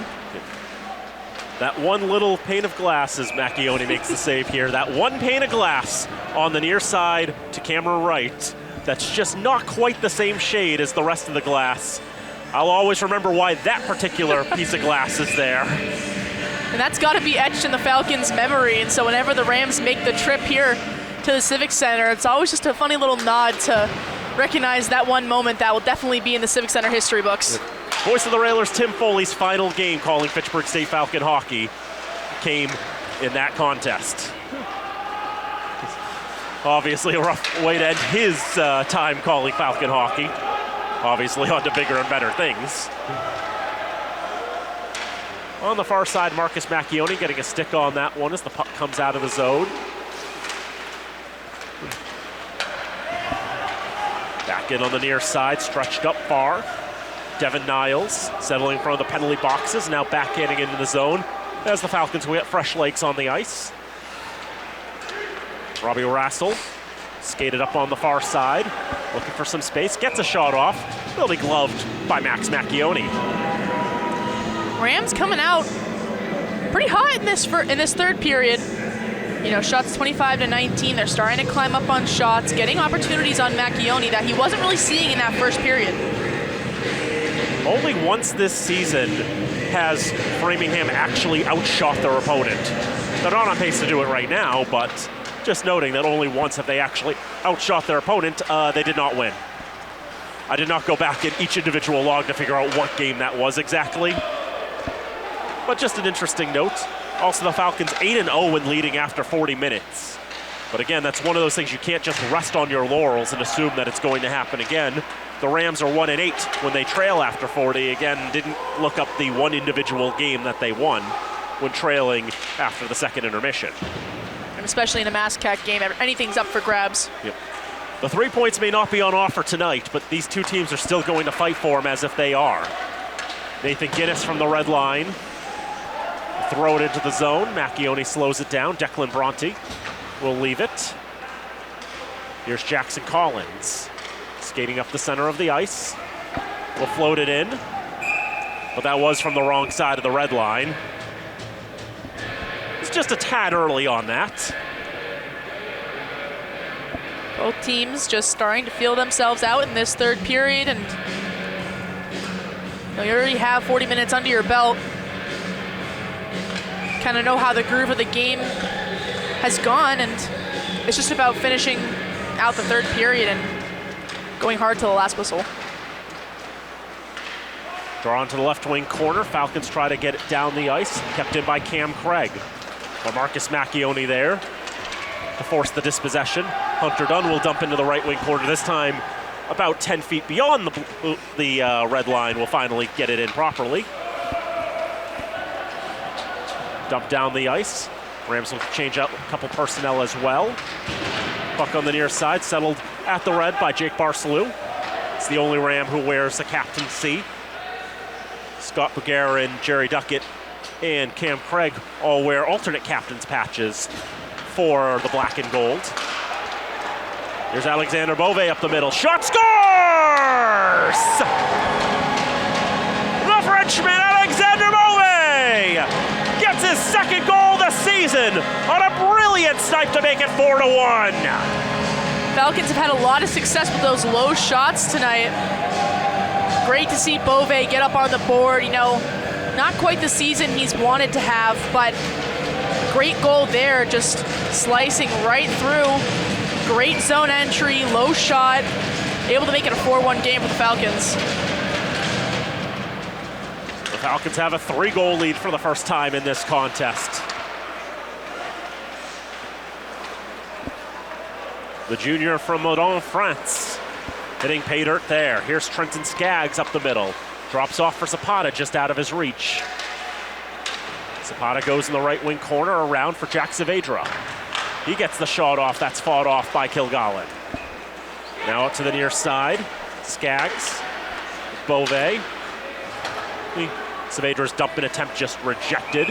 That one little pane of glass, as Macchione makes the save here, that one pane of glass on the near side to camera right, that's just not quite the same shade as the rest of the glass. I'll always remember why that particular piece of glass is there. And that's got to be etched in the Falcons' memory, and so whenever the Rams make the trip here to the Civic Center, it's always just a funny little nod to recognize that one moment that will definitely be in the Civic Center history books. Voice of the Railers, Tim Foley's final game calling Fitchburg State Falcon hockey came in that contest. Obviously a rough way to end his time calling Falcon hockey. Obviously on to bigger and better things. On the far side, Marcus Macchione getting a stick on that one as the puck comes out of the zone. Back in on the near side, stretched up far. Devin Niles settling in front of the penalty boxes, now backhanding into the zone as the Falcons will get fresh legs on the ice. Robbie Rassel skated up on the far side, looking for some space, gets a shot off, will be gloved by Max Macchione. Rams coming out pretty hot in this third period. Shots 25-19. They're starting to climb up on shots, getting opportunities on Macchione that he wasn't really seeing in that first period. Only once this season has Framingham actually outshot their opponent. They're not on pace to do it right now, but just noting that only once have they actually outshot their opponent. They did not win. I did not go back in each individual log to figure out what game that was exactly. But just an interesting note. Also, the Falcons 8-0 when leading after 40 minutes. But again, that's one of those things you can't just rest on your laurels and assume that it's going to happen again. The Rams are 1-8 when they trail after 40. Again, didn't look up the one individual game that they won when trailing after the second intermission. And especially in a MassCat game, anything's up for grabs. Yep. The 3 points may not be on offer tonight, but these two teams are still going to fight for them as if they are. Nathan Guinness from the red line. Throw it into the zone. Macchione slows it down. Declan Bronte will leave it. Here's Jackson Collins. Skating up the center of the ice. Will float it in. But that was from the wrong side of the red line. It's just a tad early on that. Both teams just starting to feel themselves out in this third period, and you already have 40 minutes under your belt. Kind of know how the groove of the game has gone, and it's just about finishing out the third period and going hard to the last whistle. Draw onto the left wing corner. Falcons try to get it down the ice. Kept in by Cam Craig. But Marcus Macchione there. to force the dispossession. Hunter Dunn will dump into the right wing corner, this time about 10 feet beyond the red line. Will finally get it in properly. Dump down the ice. Rams will change out a couple personnel as well. Puck on the near side, settled at the red by Jake Barcelou. It's the only Ram who wears the captaincy. Scott Beguerin, Jerry Duckett, and Cam Craig all wear alternate captain's patches for the black and gold. Here's Alexander Bove up the middle. Shot scores! The Frenchman, Alexander Bove, gets his second goal this season on a brilliant snipe to make it 4-1. Falcons have had a lot of success with those low shots tonight. Great to see Bove get up on the board. You know, not quite the season he's wanted to have, but great goal there, just slicing right through. Great zone entry, low shot, able to make it a 4-1 game for the Falcons. The Falcons have a 3-goal lead for the first time in this contest. The junior from Meudon, France, hitting pay dirt there. Here's Trenton Skaggs up the middle. Drops off for Zapata, just out of his reach. Zapata goes in the right wing corner, around for Jack Saavedra. He gets the shot off, that's fought off by Kilgallen. Now up to the near side, Skaggs, Bove. Saavedra's dumping attempt just rejected.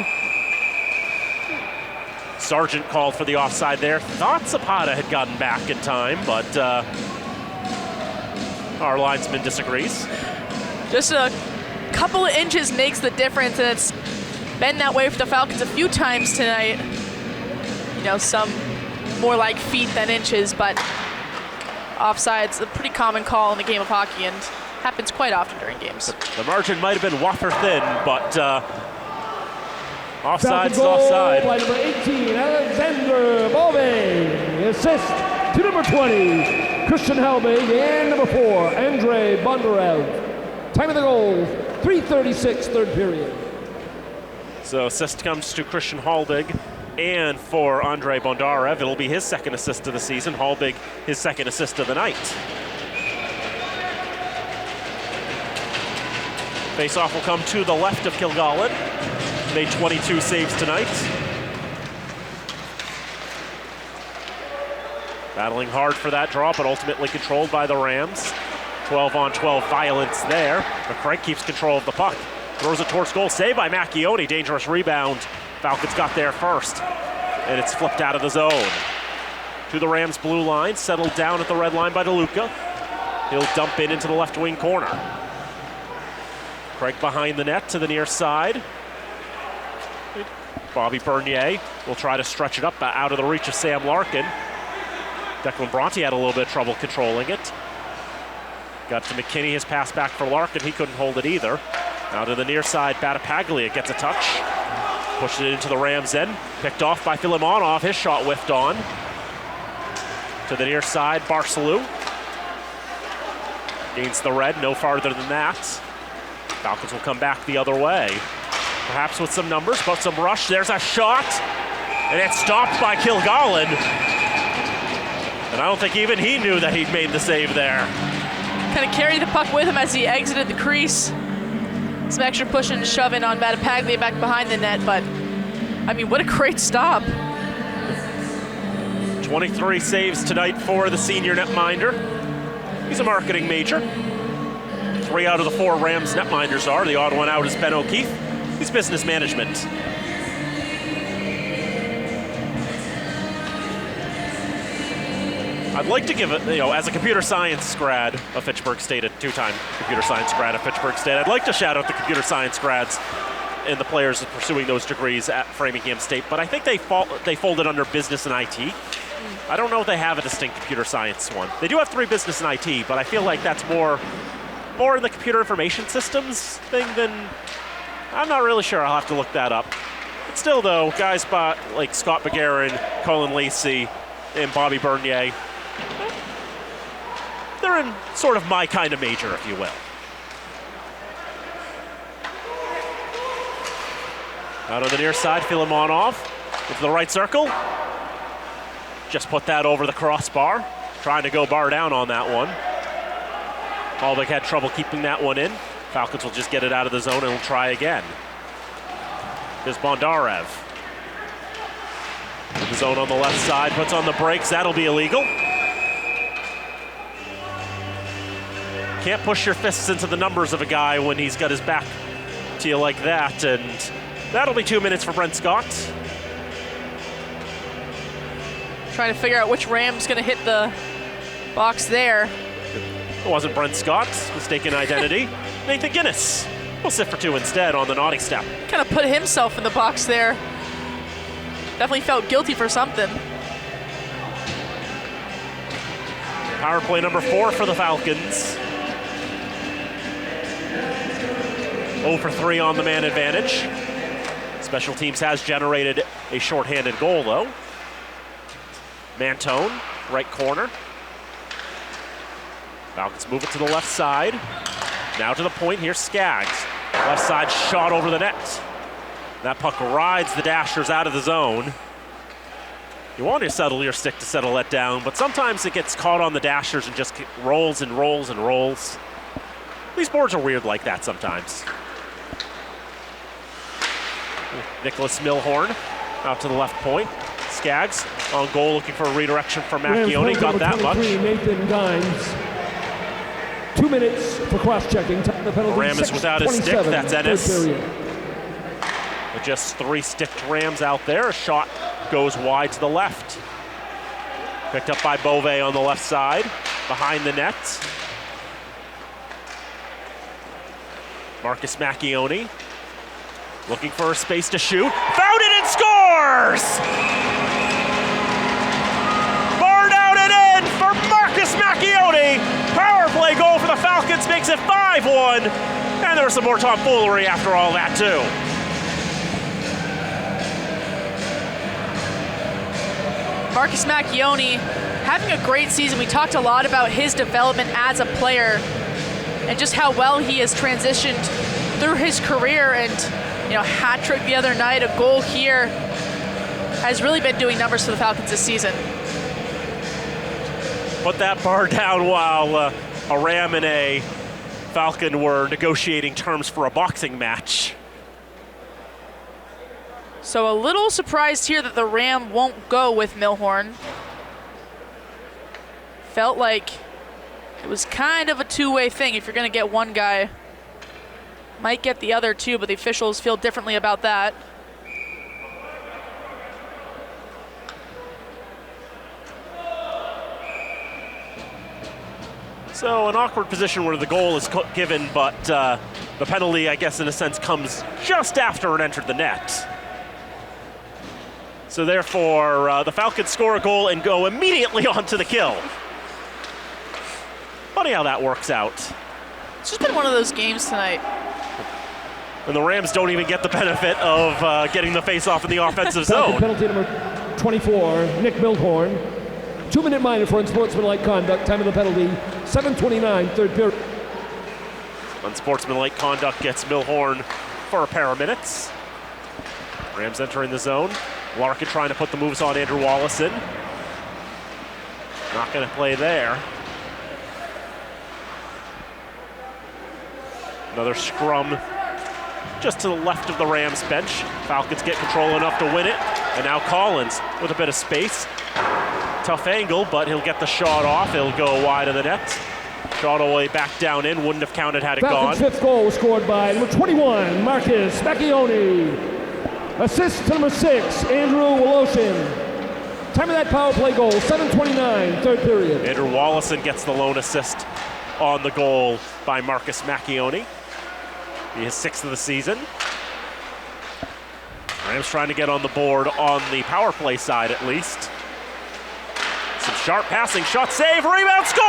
Sargent called for the offside there. Thought Zapata had gotten back in time, but our linesman disagrees. Just a couple of inches makes the difference, and it's been that way for the Falcons a few times tonight. You know, some more like feet than inches, but offside's a pretty common call in the game of hockey and happens quite often during games. The margin might have been wafer thin, but offside's goal offside. by number 18, Alexander Bove. Assist to number 20, Christian Helbig, and number 4, Andrei Bondarev. Time of the goal, 3:36, third period. So assist comes to Christian Halbig, and for Andrei Bondarev, it'll be his second assist of the season. Halbig, his second assist of the night. Face-off will come to the left of Kilgallen. Made 22 saves tonight. Battling hard for that draw, but ultimately controlled by the Rams. 12-on-12 violence there. But Craig keeps control of the puck. Throws it towards goal. Saved by Macchione. Dangerous rebound. Falcons got there first. And it's flipped out of the zone. To the Rams' blue line. Settled down at the red line by DeLuca. He'll dump in into the left wing corner. Craig behind the net to the near side. Bobby Bernier will try to stretch it up out of the reach of Sam Larkin. Declan Bronte had a little bit of trouble controlling it. Got to McKinney, his pass back for Larkin. He couldn't hold it either. Now to the near side, Battapaglia gets a touch. Pushed it into the Rams' end. Picked off by Filimonov. His shot whiffed on. To the near side, Barcelou. Gains the red, no farther than that. Falcons will come back the other way. Perhaps with some numbers, but some rush. There's a shot, and it's stopped by Kilgallen. And I don't think even he knew that he'd made the save there. Kind of carried the puck with him as he exited the crease. Some extra pushing and shoving on Battapaglia back behind the net, but I mean, what a great stop. 23 saves tonight for the senior netminder. He's a marketing major. 3 out of the 4 Rams netminders are. The odd one out is Ben O'Keefe. He's business management. I'd like to give it, as a computer science grad of Fitchburg State, a 2-time computer science grad of Fitchburg State, I'd like to shout out the computer science grads and the players pursuing those degrees at Framingham State, but I think they folded under business and IT. I don't know if they have a distinct computer science one. They do have 3 business and IT, but I feel like that's more in the computer information systems thing than, I'm not really sure. I'll have to look that up. But still, though, guys like Scott Beguerin, Colin Lacey, and Bobby Bernier, they're in sort of my kind of major, if you will. Out on the near side, Filimonov into the right circle. just put that over the crossbar. Trying to go bar down on that one. Halbig had trouble keeping that one in. Falcons will just get it out of the zone and will try again. Here's Bondarev. In the zone on the left side, puts on the brakes. That'll be illegal. Can't push your fists into the numbers of a guy when he's got his back to you like that, and that'll be 2 minutes for Brent Scott. Trying to figure out which Ram's going to hit the box there. It wasn't Brent Scott, mistaken identity. Nathan Guinness will sit for 2 instead on the naughty step. Kind of put himself in the box there. Definitely felt guilty for something. Power play number 4 for the Falcons. 0 for 3 on the man advantage. Special teams has generated a shorthanded goal, though. Mantone, right corner. Falcons move it to the left side. Now to the point, here's Skaggs. Left side shot over the net. That puck rides the Dashers out of the zone. You want to settle your stick to settle that down, but sometimes it gets caught on the Dashers and just rolls and rolls and rolls. These boards are weird like that sometimes. Nicholas Milhorn out to the left point. Skaggs on goal looking for a redirection from Macchione. Got that much. Nathan Gynes. 2 minutes for cross-checking. The penalty. Ram is without his stick. That's Ennis. With just 3 sticked Rams out there. A shot goes wide to the left. Picked up by Bove on the left side. Behind the net. Marcus Macchione looking for a space to shoot. Found it and scores! Bar down and in for Marcus Macchione. Power play goal for the Falcons makes it 5-1. And there was some more tomfoolery after all that, too. Marcus Macchione having a great season. We talked a lot about his development as a player and just how well he has transitioned through his career, and hat trick the other night, a goal here, has really been doing numbers for the Falcons this season. Put that bar down while a Ram and a Falcon were negotiating terms for a boxing match. So a little surprised here that the Ram won't go with Milhorn. Felt like it was kind of a two-way thing. If you're going to get one guy, might get the other too, but the officials feel differently about that. So an awkward position where the goal is given, but the penalty, I guess, in a sense, comes just after it entered the net. So therefore, the Falcons score a goal and go immediately on to the kill. Funny how that works out. It's just been one of those games tonight. And the Rams don't even get the benefit of getting the face-off in the offensive zone. Penalty number 24, Nick Milhorn. 2-minute minor for unsportsmanlike conduct. Time of the penalty, 7:29, third period. Unsportsmanlike conduct gets Milhorn for a pair of minutes. Rams entering the zone. Larkin trying to put the moves on Andrew Wallison. Not going to play there. Another scrum just to the left of the Rams bench. Falcons get control enough to win it. And now Collins with a bit of space. Tough angle, but he'll get the shot off. It'll go wide of the net. Shot away back down in. Wouldn't have counted had it Falcons' gone. fifth goal was scored by number 21, Marcus Macchione. Assist to number 6, Andrew Woloshin. Time of that power play goal, 7:29, third period. Andrew Wallison gets the lone assist on the goal by Marcus Macchione. He is 6th of the season. Rams trying to get on the board on the power play side at least. Some sharp passing, shot save, rebound, score!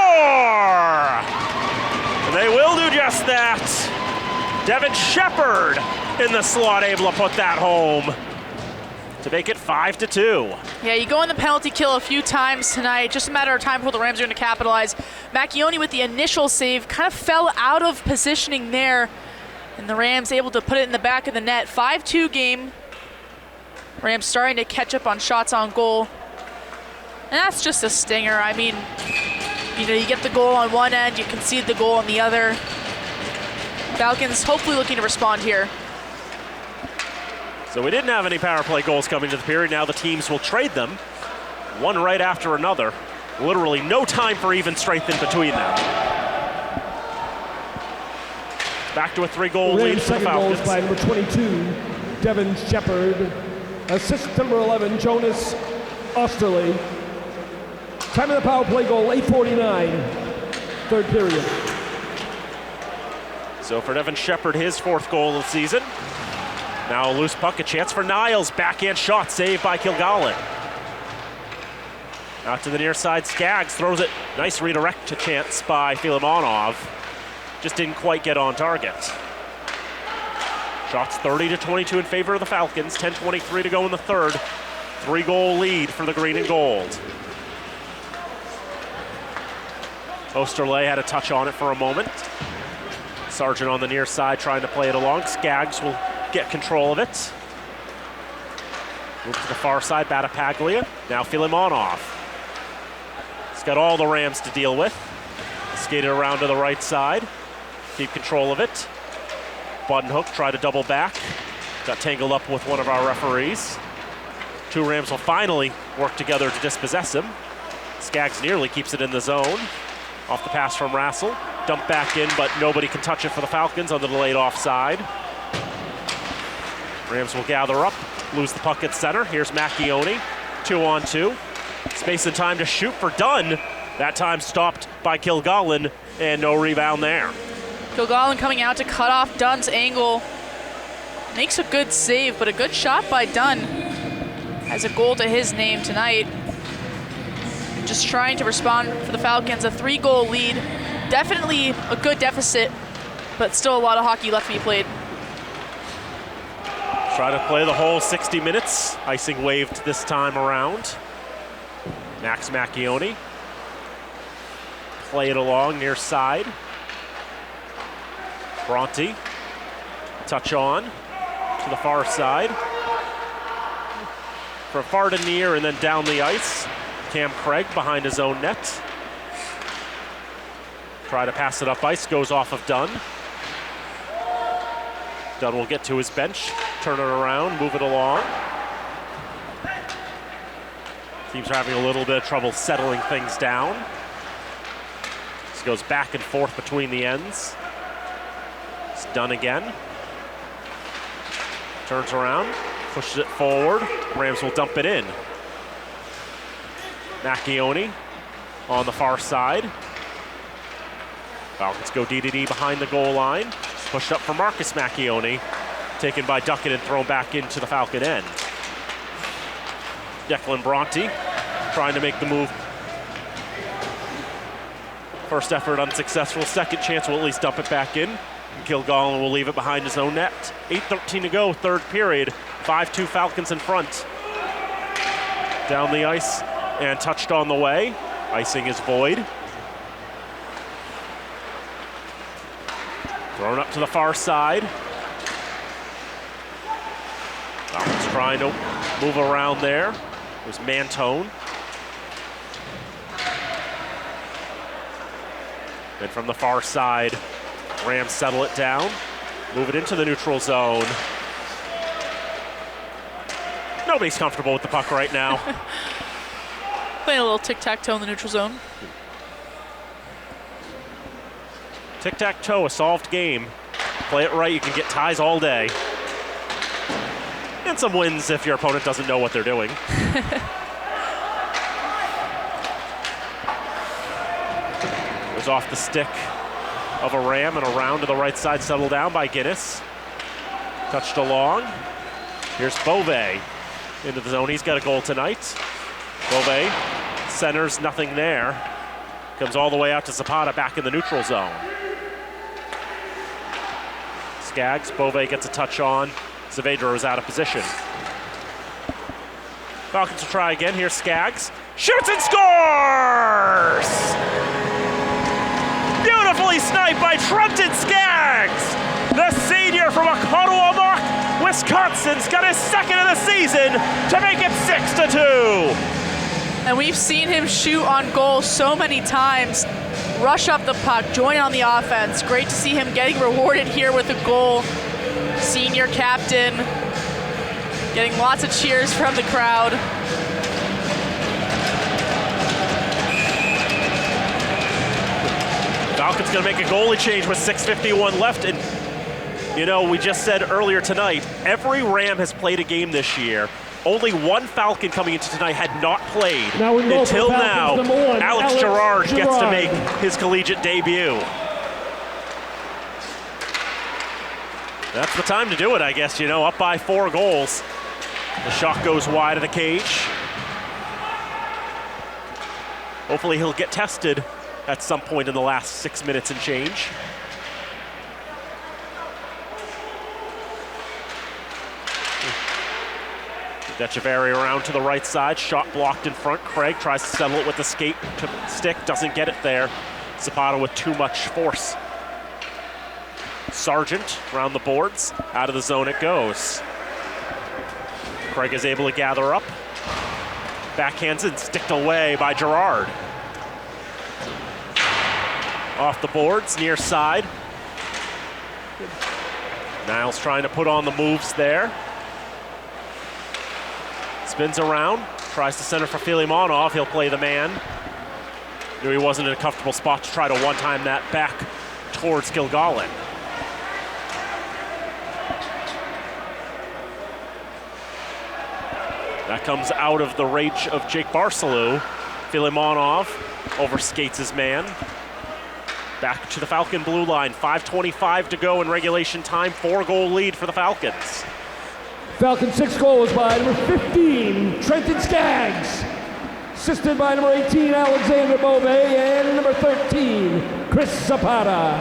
And they will do just that. Devin Shepard in the slot, able to put that home to make it 5-2. Yeah, you go in the penalty kill a few times tonight. Just a matter of time before the Rams are going to capitalize. Macchione with the initial save kind of fell out of positioning there, and the Rams able to put it in the back of the net. 5-2 game. Rams starting to catch up on shots on goal. And that's just a stinger. I mean, you know, you get the goal on one end, you concede the goal on the other. Falcons hopefully looking to respond here. So we didn't have any power play goals coming to the period. Now the teams will trade them, one right after another. Literally no time for even strength in between them. Back to a 3-goal lead for the Falcons. Goals by number 22, Devin Shepard. Assist number 11, Jonas Osterley. Time of the power play goal, 8:49, third period. So for Devin Shepard, his 4th goal of the season. Now a loose puck, a chance for Niles. Backhand shot, saved by Kilgallen. Out to the near side, Skaggs throws it. Nice redirect to chance by Filimonov. Just didn't quite get on target. Shots 30-22 in favor of the Falcons. 10:23 to go in the third. 3-goal lead for the green and gold. Osterley had a touch on it for a moment. Sargent on the near side trying to play it along. Skaggs will get control of it. Move to the far side, Battapaglia. Now Filimonov. He's got all the Rams to deal with. Skated around to the right side. Keep control of it. Buttonhook tried to double back. Got tangled up with one of our referees. 2 Rams will finally work together to dispossess him. Skaggs nearly keeps it in the zone. Off the pass from Rassel. Dump back in, but nobody can touch it for the Falcons on the delayed offside. Rams will gather up, lose the puck at center. Here's Macchione, 2-on-2. Space and time to shoot for Dunn. That time stopped by Kilgallen, and no rebound there. Kilgallen coming out to cut off Dunn's angle. Makes a good save, but a good shot by Dunn. Has a goal to his name tonight. Just trying to respond for the Falcons, a 3-goal lead. Definitely a good deficit, but still a lot of hockey left to be played. Try to play the whole 60 minutes. Icing waived this time around. Max Macchione. Play it along near side. Bronte. Touch on to the far side. For far to near and then down the ice. Cam Craig behind his own net. Try to pass it up ice, goes off of Dunn. Dunn will get to his bench, turn it around, move it along. Teams are having a little bit of trouble settling things down. This goes back and forth between the ends. It's Dunn again. Turns around, pushes it forward. Rams will dump it in. Macchione on the far side. Falcons go D-to-D behind the goal line. Pushed up for Marcus Macchione. Taken by Duckett and thrown back into the Falcon end. Declan Bronte trying to make the move. First effort unsuccessful. Second chance will at least dump it back in. Kilgallen will leave it behind his own net. 8:13 to go, third period. 5-2 Falcons in front. Down the ice and touched on the way. Icing is void. Thrown up to the far side. Falcons trying to move around there. It was Mantone. And from the far side, Rams settle it down. Move it into the neutral zone. Nobody's comfortable with the puck right now. Playing a little tic-tac-toe in the neutral zone. Tic-tac-toe, a solved game. Play it right, you can get ties all day. And some wins if your opponent doesn't know what they're doing. It was off the stick of a Ram and around to the right side, settled down by Guinness. Touched along. Here's Beauvais into the zone. He's got a goal tonight. Beauvais centers, nothing there. Comes all the way out to Zapata, back in the neutral zone. Skaggs, Beauvais gets a touch on. Saavedra is out of position. Falcons will try again. Here's Skaggs. Shoots and scores! Beautifully sniped by Trenton Skaggs! The senior from Oconomowoc, Wisconsin's got his second of the season to make it 6-2. And we've seen him shoot on goal so many times, rush up the puck, join on the offense. Great to see him getting rewarded here with a goal. Senior captain, getting lots of cheers from the crowd. Falcons gonna make a goalie change with 6:51 left, and you know, we just said earlier tonight, every Ram has played a game this year. Only one Falcon coming into tonight had not played until now. Alex Girard gets to make his collegiate debut. That's the time to do it, I guess, you know, up by 4 goals. The shot goes wide of the cage. Hopefully he'll get tested at some point in the last 6 minutes and change. Decheverry around to the right side, shot blocked in front. Craig tries to settle it with the skate to stick, doesn't get it there. Zapata with too much force. Sargent around the boards, out of the zone it goes. Craig is able to gather up. Backhands and sticked away by Girard. Off the boards, near side. Niles trying to put on the moves there. Spins around, tries to center for Filimonov. He'll play the man. Knew he wasn't in a comfortable spot to try to one-time that back towards Kilgallen. That comes out of the reach of Jake Barcelou. Filimonov overskates his man. Back to the Falcon blue line. 5:25 to go in regulation time. 4-goal lead for the Falcons. Falcons 6 goals by number 15, Trenton Skaggs. Assisted by number 18, Alexander Bove, and number 13, Chris Zapata.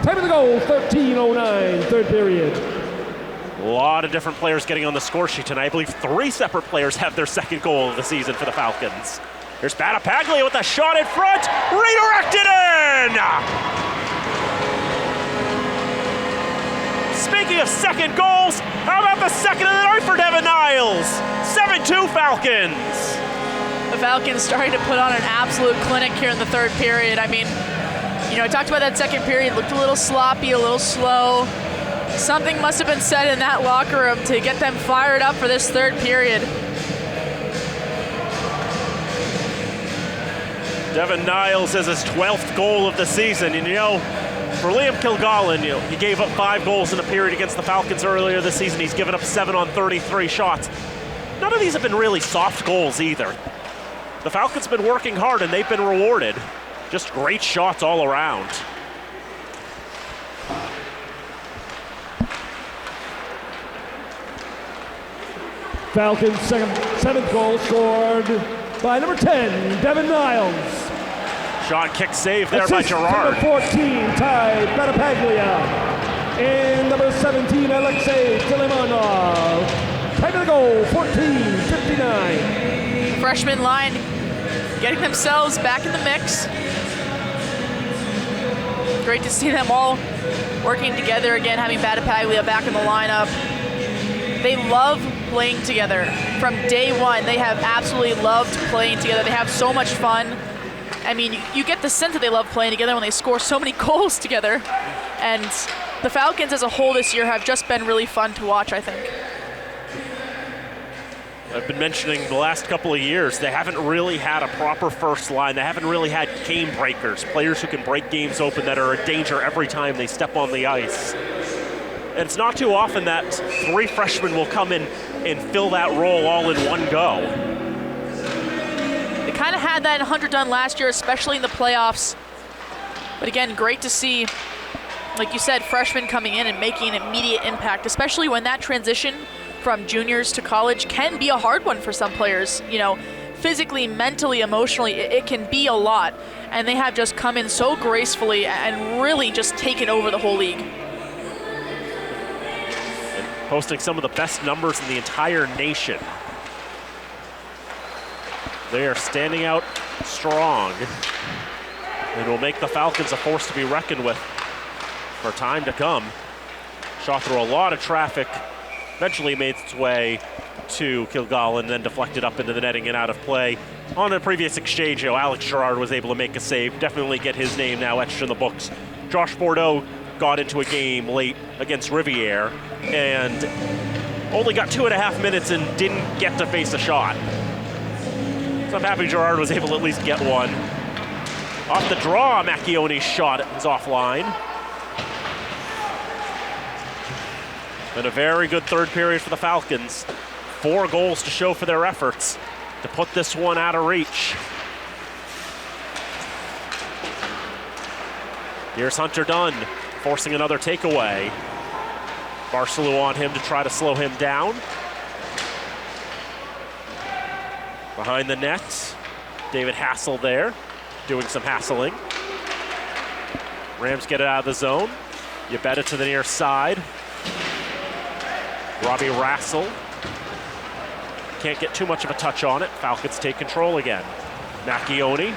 Time of the goal, 13:09, third period. A lot of different players getting on the score sheet tonight. I believe 3 separate players have their 2nd goal of the season for the Falcons. Here's Battapaglia with a shot in front, redirected in! Speaking of 2nd goals, how about the 2nd of the night for Devin Niles? 7-2 Falcons. The Falcons starting to put on an absolute clinic here in the 3rd period. I mean, you know, I talked about that 2nd period, looked a little sloppy, a little slow. Something must have been said in that locker room to get them fired up for this 3rd period. Devin Niles has his 12th goal of the season, and you know, for Liam Kilgallen, you know, he gave up 5 goals in a period against the Falcons earlier this season. He's given up 7 on 33 shots. None of these have been really soft goals either. The Falcons have been working hard and they've been rewarded. Just great shots all around. Falcons' 7th goal scored by number 10, Devin Niles. Shot, kick, save there by Girard. Number 14, Ty Battapaglia. And number 17, Alexei Filimonov. Time of the goal, 14:59. Freshman line getting themselves back in the mix. Great to see them all working together again, having Battapaglia back in the lineup. They love playing together. From day one, they have absolutely loved playing together. They have so much fun. I mean, you get the sense that they love playing together when they score so many goals together. And the Falcons as a whole this year have just been really fun to watch, I think. I've been mentioning the last couple of years, they haven't really had a proper first line. They haven't really had game breakers, players who can break games open that are a danger every time they step on the ice. And it's not too often that 3 freshmen will come in and fill that role all in one go. They kind of had that in Hunter Dunn last year, especially in the playoffs. But again, great to see, like you said, freshmen coming in and making an immediate impact, especially when that transition from juniors to college can be a hard one for some players. You know, physically, mentally, emotionally, it can be a lot. And they have just come in so gracefully and really just taken over the whole league. And posting some of the best numbers in the entire nation. They are standing out strong and will make the Falcons a force to be reckoned with for time to come. Shot through a lot of traffic, eventually made its way to Kilgallen, then deflected up into the netting and out of play. On the previous exchange, Alex Girard was able to make a save, definitely get his name now etched in the books. Josh Bordeaux got into a game late against Riviere and only got 2.5 minutes and didn't get to face a shot. So I'm happy Girard was able to at least get one. Off the draw, Macchione's shot is offline. Been a very good third period for the Falcons. 4 goals to show for their efforts to put this one out of reach. Here's Hunter Dunn forcing another takeaway. Barcelou on him to try to slow him down. Behind the net, David Hassel there, doing some hassling. Rams get it out of the zone. You bet it to the near side. Robbie Rassel can't get too much of a touch on it. Falcons take control again. Macchione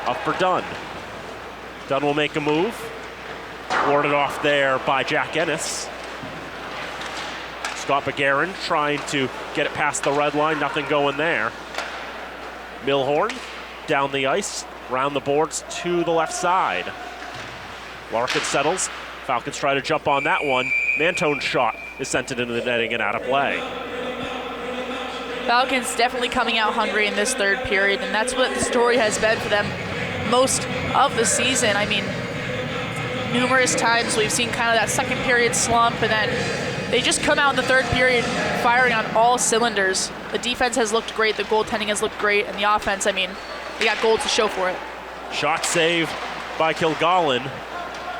up for Dunn. Dunn will make a move. Warded off there by Jack Ennis. Scott Begarin trying to get it past the red line. Nothing going there. Milhorn down the ice, round the boards to the left side. Larkin settles. Falcons try to jump on that one. Mantone's shot is sent into the netting and out of play. Falcons definitely coming out hungry in this third period, and that's what the story has been for them most of the season. I mean, numerous times we've seen kind of that second period slump, and then they just come out in the third period firing on all cylinders. The defense has looked great, the goaltending has looked great, and the offense, I mean, they got goals to show for it. Shot save by Kilgallen.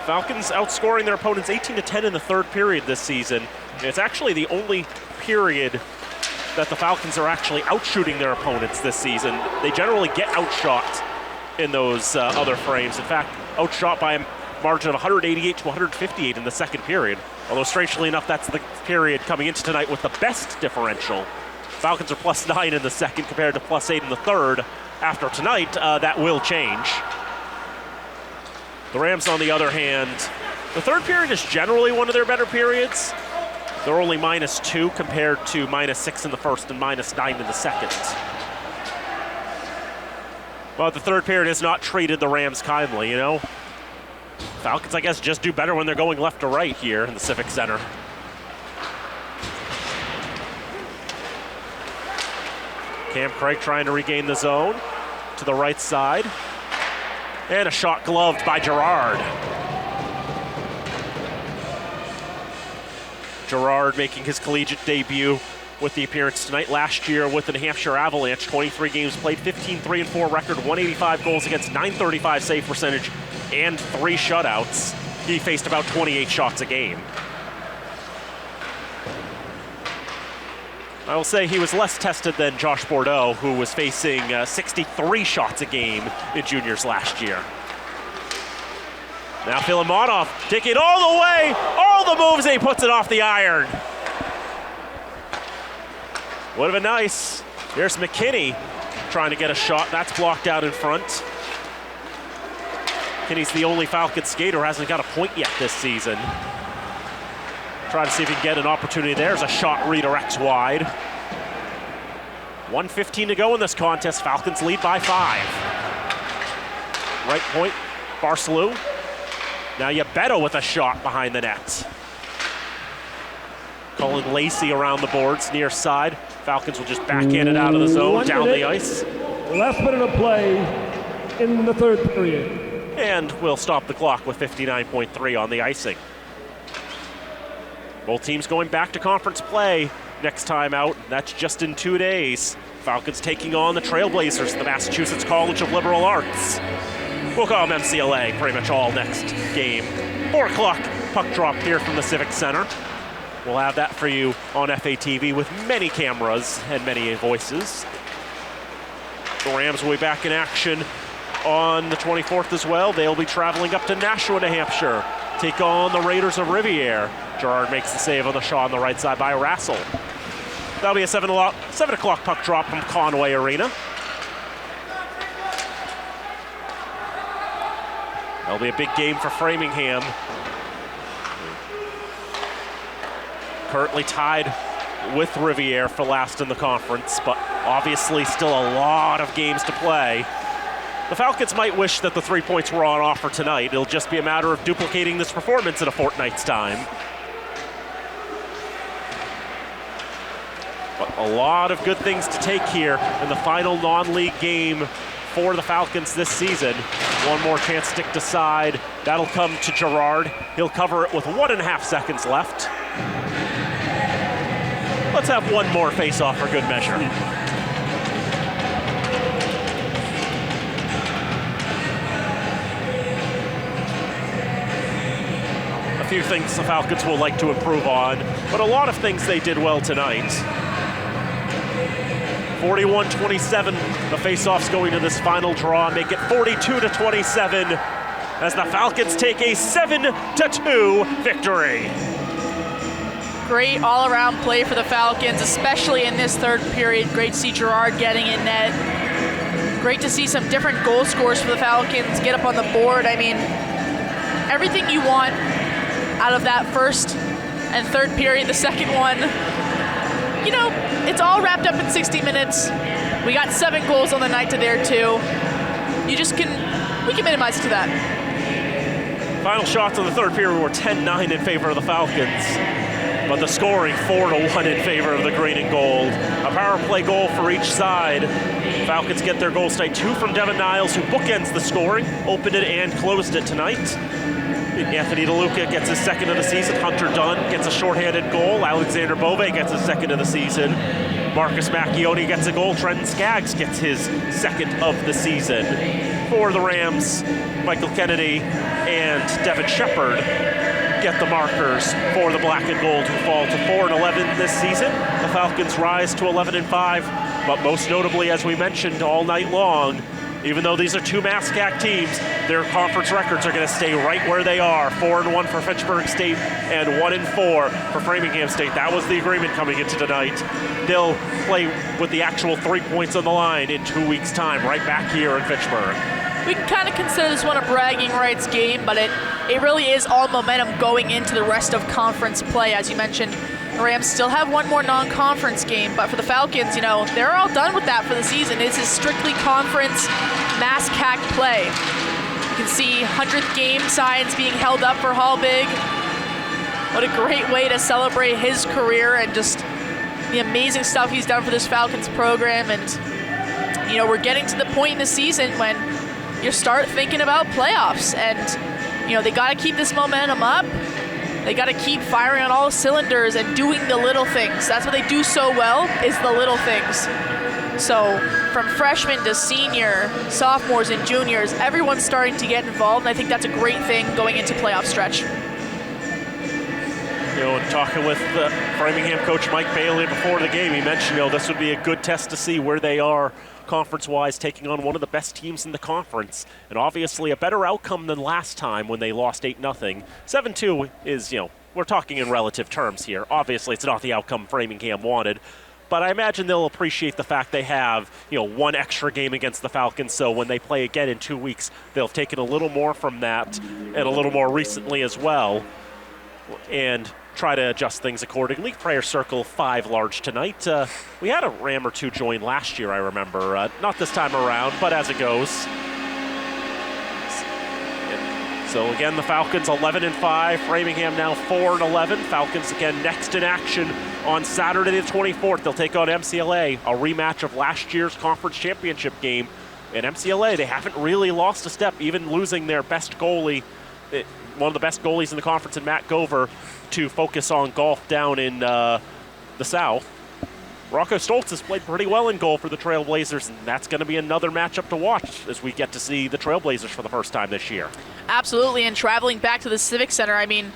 Falcons outscoring their opponents 18-10 in the third period this season. And it's actually the only period that the Falcons are actually outshooting their opponents this season. They generally get outshot in those other frames. In fact, outshot by a margin of 188 to 158 in the second period. Although strangely enough, that's the period coming into tonight with the best differential. Falcons are +9 in the second compared to +8 in the third. After tonight, that will change. The Rams, on the other hand, the third period is generally one of their better periods. They're only -2 compared to -6 in the first and -9 in the second. But the third period has not treated the Rams kindly, you know. Falcons, I guess, just do better when they're going left to right here in the Civic Center. Cam Craig trying to regain the zone to the right side. And a shot gloved by Girard. Girard making his collegiate debut with the appearance tonight. Last year with the New Hampshire Avalanche, 23 games played, 15-3-4 record, 185 goals against, .935 save percentage, and 3 shutouts. He faced about 28 shots a game. I will say he was less tested than Josh Bordeaux, who was facing 63 shots a game in juniors last year. Now Filimonov taking it all the way, all the moves, and he puts it off the iron. Would have been nice. Here's McKinney trying to get a shot. That's blocked out in front. McKinney's the only Falcon skater who hasn't got a point yet this season. Try to see if he can get an opportunity. There's a shot redirects wide. 1:15 to go in this contest. Falcons lead by 5. Right point, Barcelou. Now Yabetto with a shot behind the net. Colin Lacey around the boards, near side. Falcons will just backhand it out of the zone, down the ice. Last minute of play in the third period. And we'll stop the clock with 59.3 on the icing. Both teams going back to conference play next time out. That's just in 2 days. Falcons taking on the Trailblazers, the Massachusetts College of Liberal Arts. We'll call them MCLA pretty much all next game. 4 o'clock puck drop here from the Civic Center. We'll have that for you on FATV with many cameras and many voices. The Rams will be back in action on the 24th as well. They'll be traveling up to Nashua, New Hampshire, take on the Raiders of Riviere. Girard makes the save on the shot on the right side by Rassel. That'll be a 7 o'clock puck drop from Conway Arena. That'll be a big game for Framingham. Currently tied with Riviere for last in the conference, but obviously still a lot of games to play. The Falcons might wish that the 3 points were on offer tonight. It'll just be a matter of duplicating this performance in a fortnight's time. But a lot of good things to take here in the final non-league game for the Falcons this season. One more chance stick to side. That'll come to Gerard. He'll cover it with 1.5 seconds left. Let's have one more face-off for good measure. A few things the Falcons will like to improve on, but a lot of things they did well tonight. 41-27, the face-offs going to this final draw, make it 42-27 as the Falcons take a 7-2 victory. Great all-around play for the Falcons, especially in this third period. Great to see Gerard getting in net. Great to see some different goal scorers for the Falcons get up on the board. I mean, everything you want out of that first and third period. The second one, you know, it's all wrapped up in 60 minutes. We got 7 goals on the night to their 2. We can minimize to that. Final shots in the third period were 10-9 in favor of the Falcons, but the scoring 4-1 in favor of the green and gold. A power play goal for each side. Falcons get their goals tonight. 2 from Devin Niles, who bookends the scoring, opened it and closed it tonight. Anthony DeLuca gets his second of the season. Hunter Dunn gets a shorthanded goal. Alexander Bove gets his second of the season. Marcus Macchione gets a goal. Trenton Skaggs gets his second of the season. For the Rams, Michael Kennedy and Devin Shepard get the markers for the black and gold, who fall to 4-11 this season. The Falcons rise to 11-5, but most notably, as we mentioned all night long, even though these are 2 MASCAC teams, their conference records are going to stay right where they are. 4-1 for Fitchburg State and 1-4 for Framingham State. That was the agreement coming into tonight. They'll play with the actual 3 points on the line in 2 weeks' time, right back here in Fitchburg. We can kind of consider this one a bragging rights game, but it really is all momentum going into the rest of conference play. As you mentioned, the Rams still have one more non-conference game, but for the Falcons, you know, they're all done with that for the season. This is strictly conference MASCAC play. You can see 100th game signs being held up for Hallbig. What a great way to celebrate his career and just the amazing stuff he's done for this Falcons program. And, you know, we're getting to the point in the season when you start thinking about playoffs, and, you know, they got to keep this momentum up. They got to keep firing on all cylinders and doing the little things. That's what they do so well, is the little things. So from freshmen to senior, sophomores and juniors, everyone's starting to get involved, and I think that's a great thing going into playoff stretch. You know, and talking with Framingham coach Mike Bailey before the game, he mentioned, you know, this would be a good test to see where they are conference-wise, taking on one of the best teams in the conference, and obviously a better outcome than last time when they lost 8-0. 7-2 is, you know, we're talking in relative terms here. Obviously, it's not the outcome Framingham wanted, but I imagine they'll appreciate the fact they have, you know, 1 extra game against the Falcons, so when they play again in 2 weeks, they'll take it a little more from that, and a little more recently as well, and try to adjust things accordingly. Prayer Circle 5 large tonight. We had a Ram or 2 join last year, I remember. Not this time around, but as it goes. So again, the Falcons 11-5. Framingham now 4-11. Falcons again next in action on Saturday the 24th. They'll take on MCLA, a rematch of last year's conference championship game. And MCLA, they haven't really lost a step, even losing their best goalie, one of the best goalies in the conference in Matt Gover, to focus on golf down in the South. Rocco Stoltz has played pretty well in goal for the Trailblazers, and that's going to be another matchup to watch as we get to see the Trailblazers for the first time this year. Absolutely, and traveling back to the Civic Center, I mean,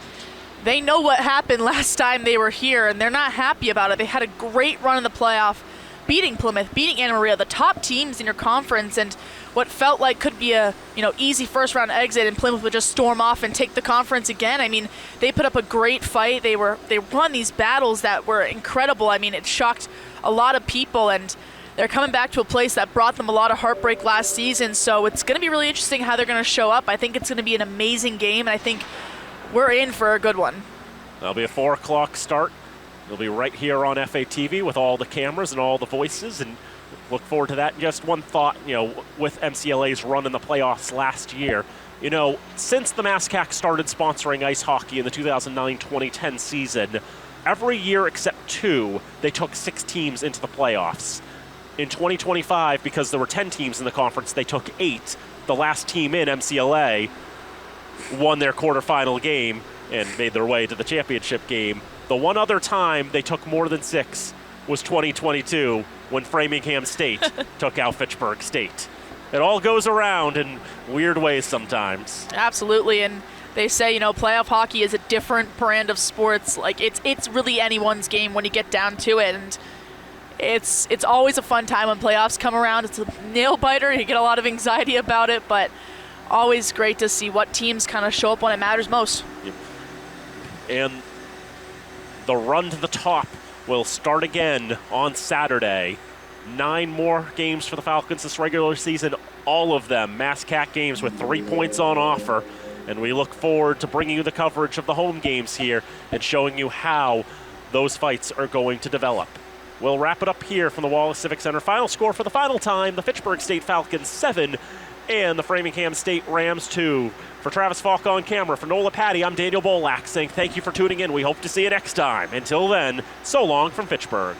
they know what happened last time they were here, and they're not happy about it. They had a great run in the playoff, beating Plymouth, beating Anna Maria, the top teams in your conference, and what felt like could be a, you know, easy first-round exit, and Plymouth would just storm off and take the conference again. I mean, they put up a great fight. They won these battles that were incredible. I mean, it shocked a lot of people, and they're coming back to a place that brought them a lot of heartbreak last season. So it's going to be really interesting how they're going to show up. I think it's going to be an amazing game, and I think we're in for a good one. That'll be a 4 o'clock start It'll be right here on FATV with all the cameras and all the voices, and look forward to that. And just one thought, with MCLA's run in the playoffs last year, since the MASCAC started sponsoring ice hockey in the 2009-2010 season, every year except 2, they took 6 teams into the playoffs. In 2025, because there were 10 teams in the conference, they took 8. The last team in, MCLA, won their quarterfinal game and made their way to the championship game. The one other time they took more than 6 was 2022 when Framingham State took out Fitchburg State. It all goes around in weird ways sometimes. Absolutely, and they say, playoff hockey is a different brand of sports. Like, it's really anyone's game when you get down to it, and it's always a fun time when playoffs come around. It's a nail-biter. You get a lot of anxiety about it, but always great to see what teams kind of show up when it matters most. Yep. And the run to the top will start again on Saturday. 9 more games for the Falcons this regular season, all of them MASCAC games with 3 points on offer. And we look forward to bringing you the coverage of the home games here and showing you how those fights are going to develop. We'll wrap it up here from the Wallace Civic Center. Final score for the final time, the Fitchburg State Falcons 7 and the Framingham State Rams 2. For Travis Falk on camera, for Nola Patty, I'm Daniel Bolak saying thank you for tuning in. We hope to see you next time. Until then, so long from Fitchburg.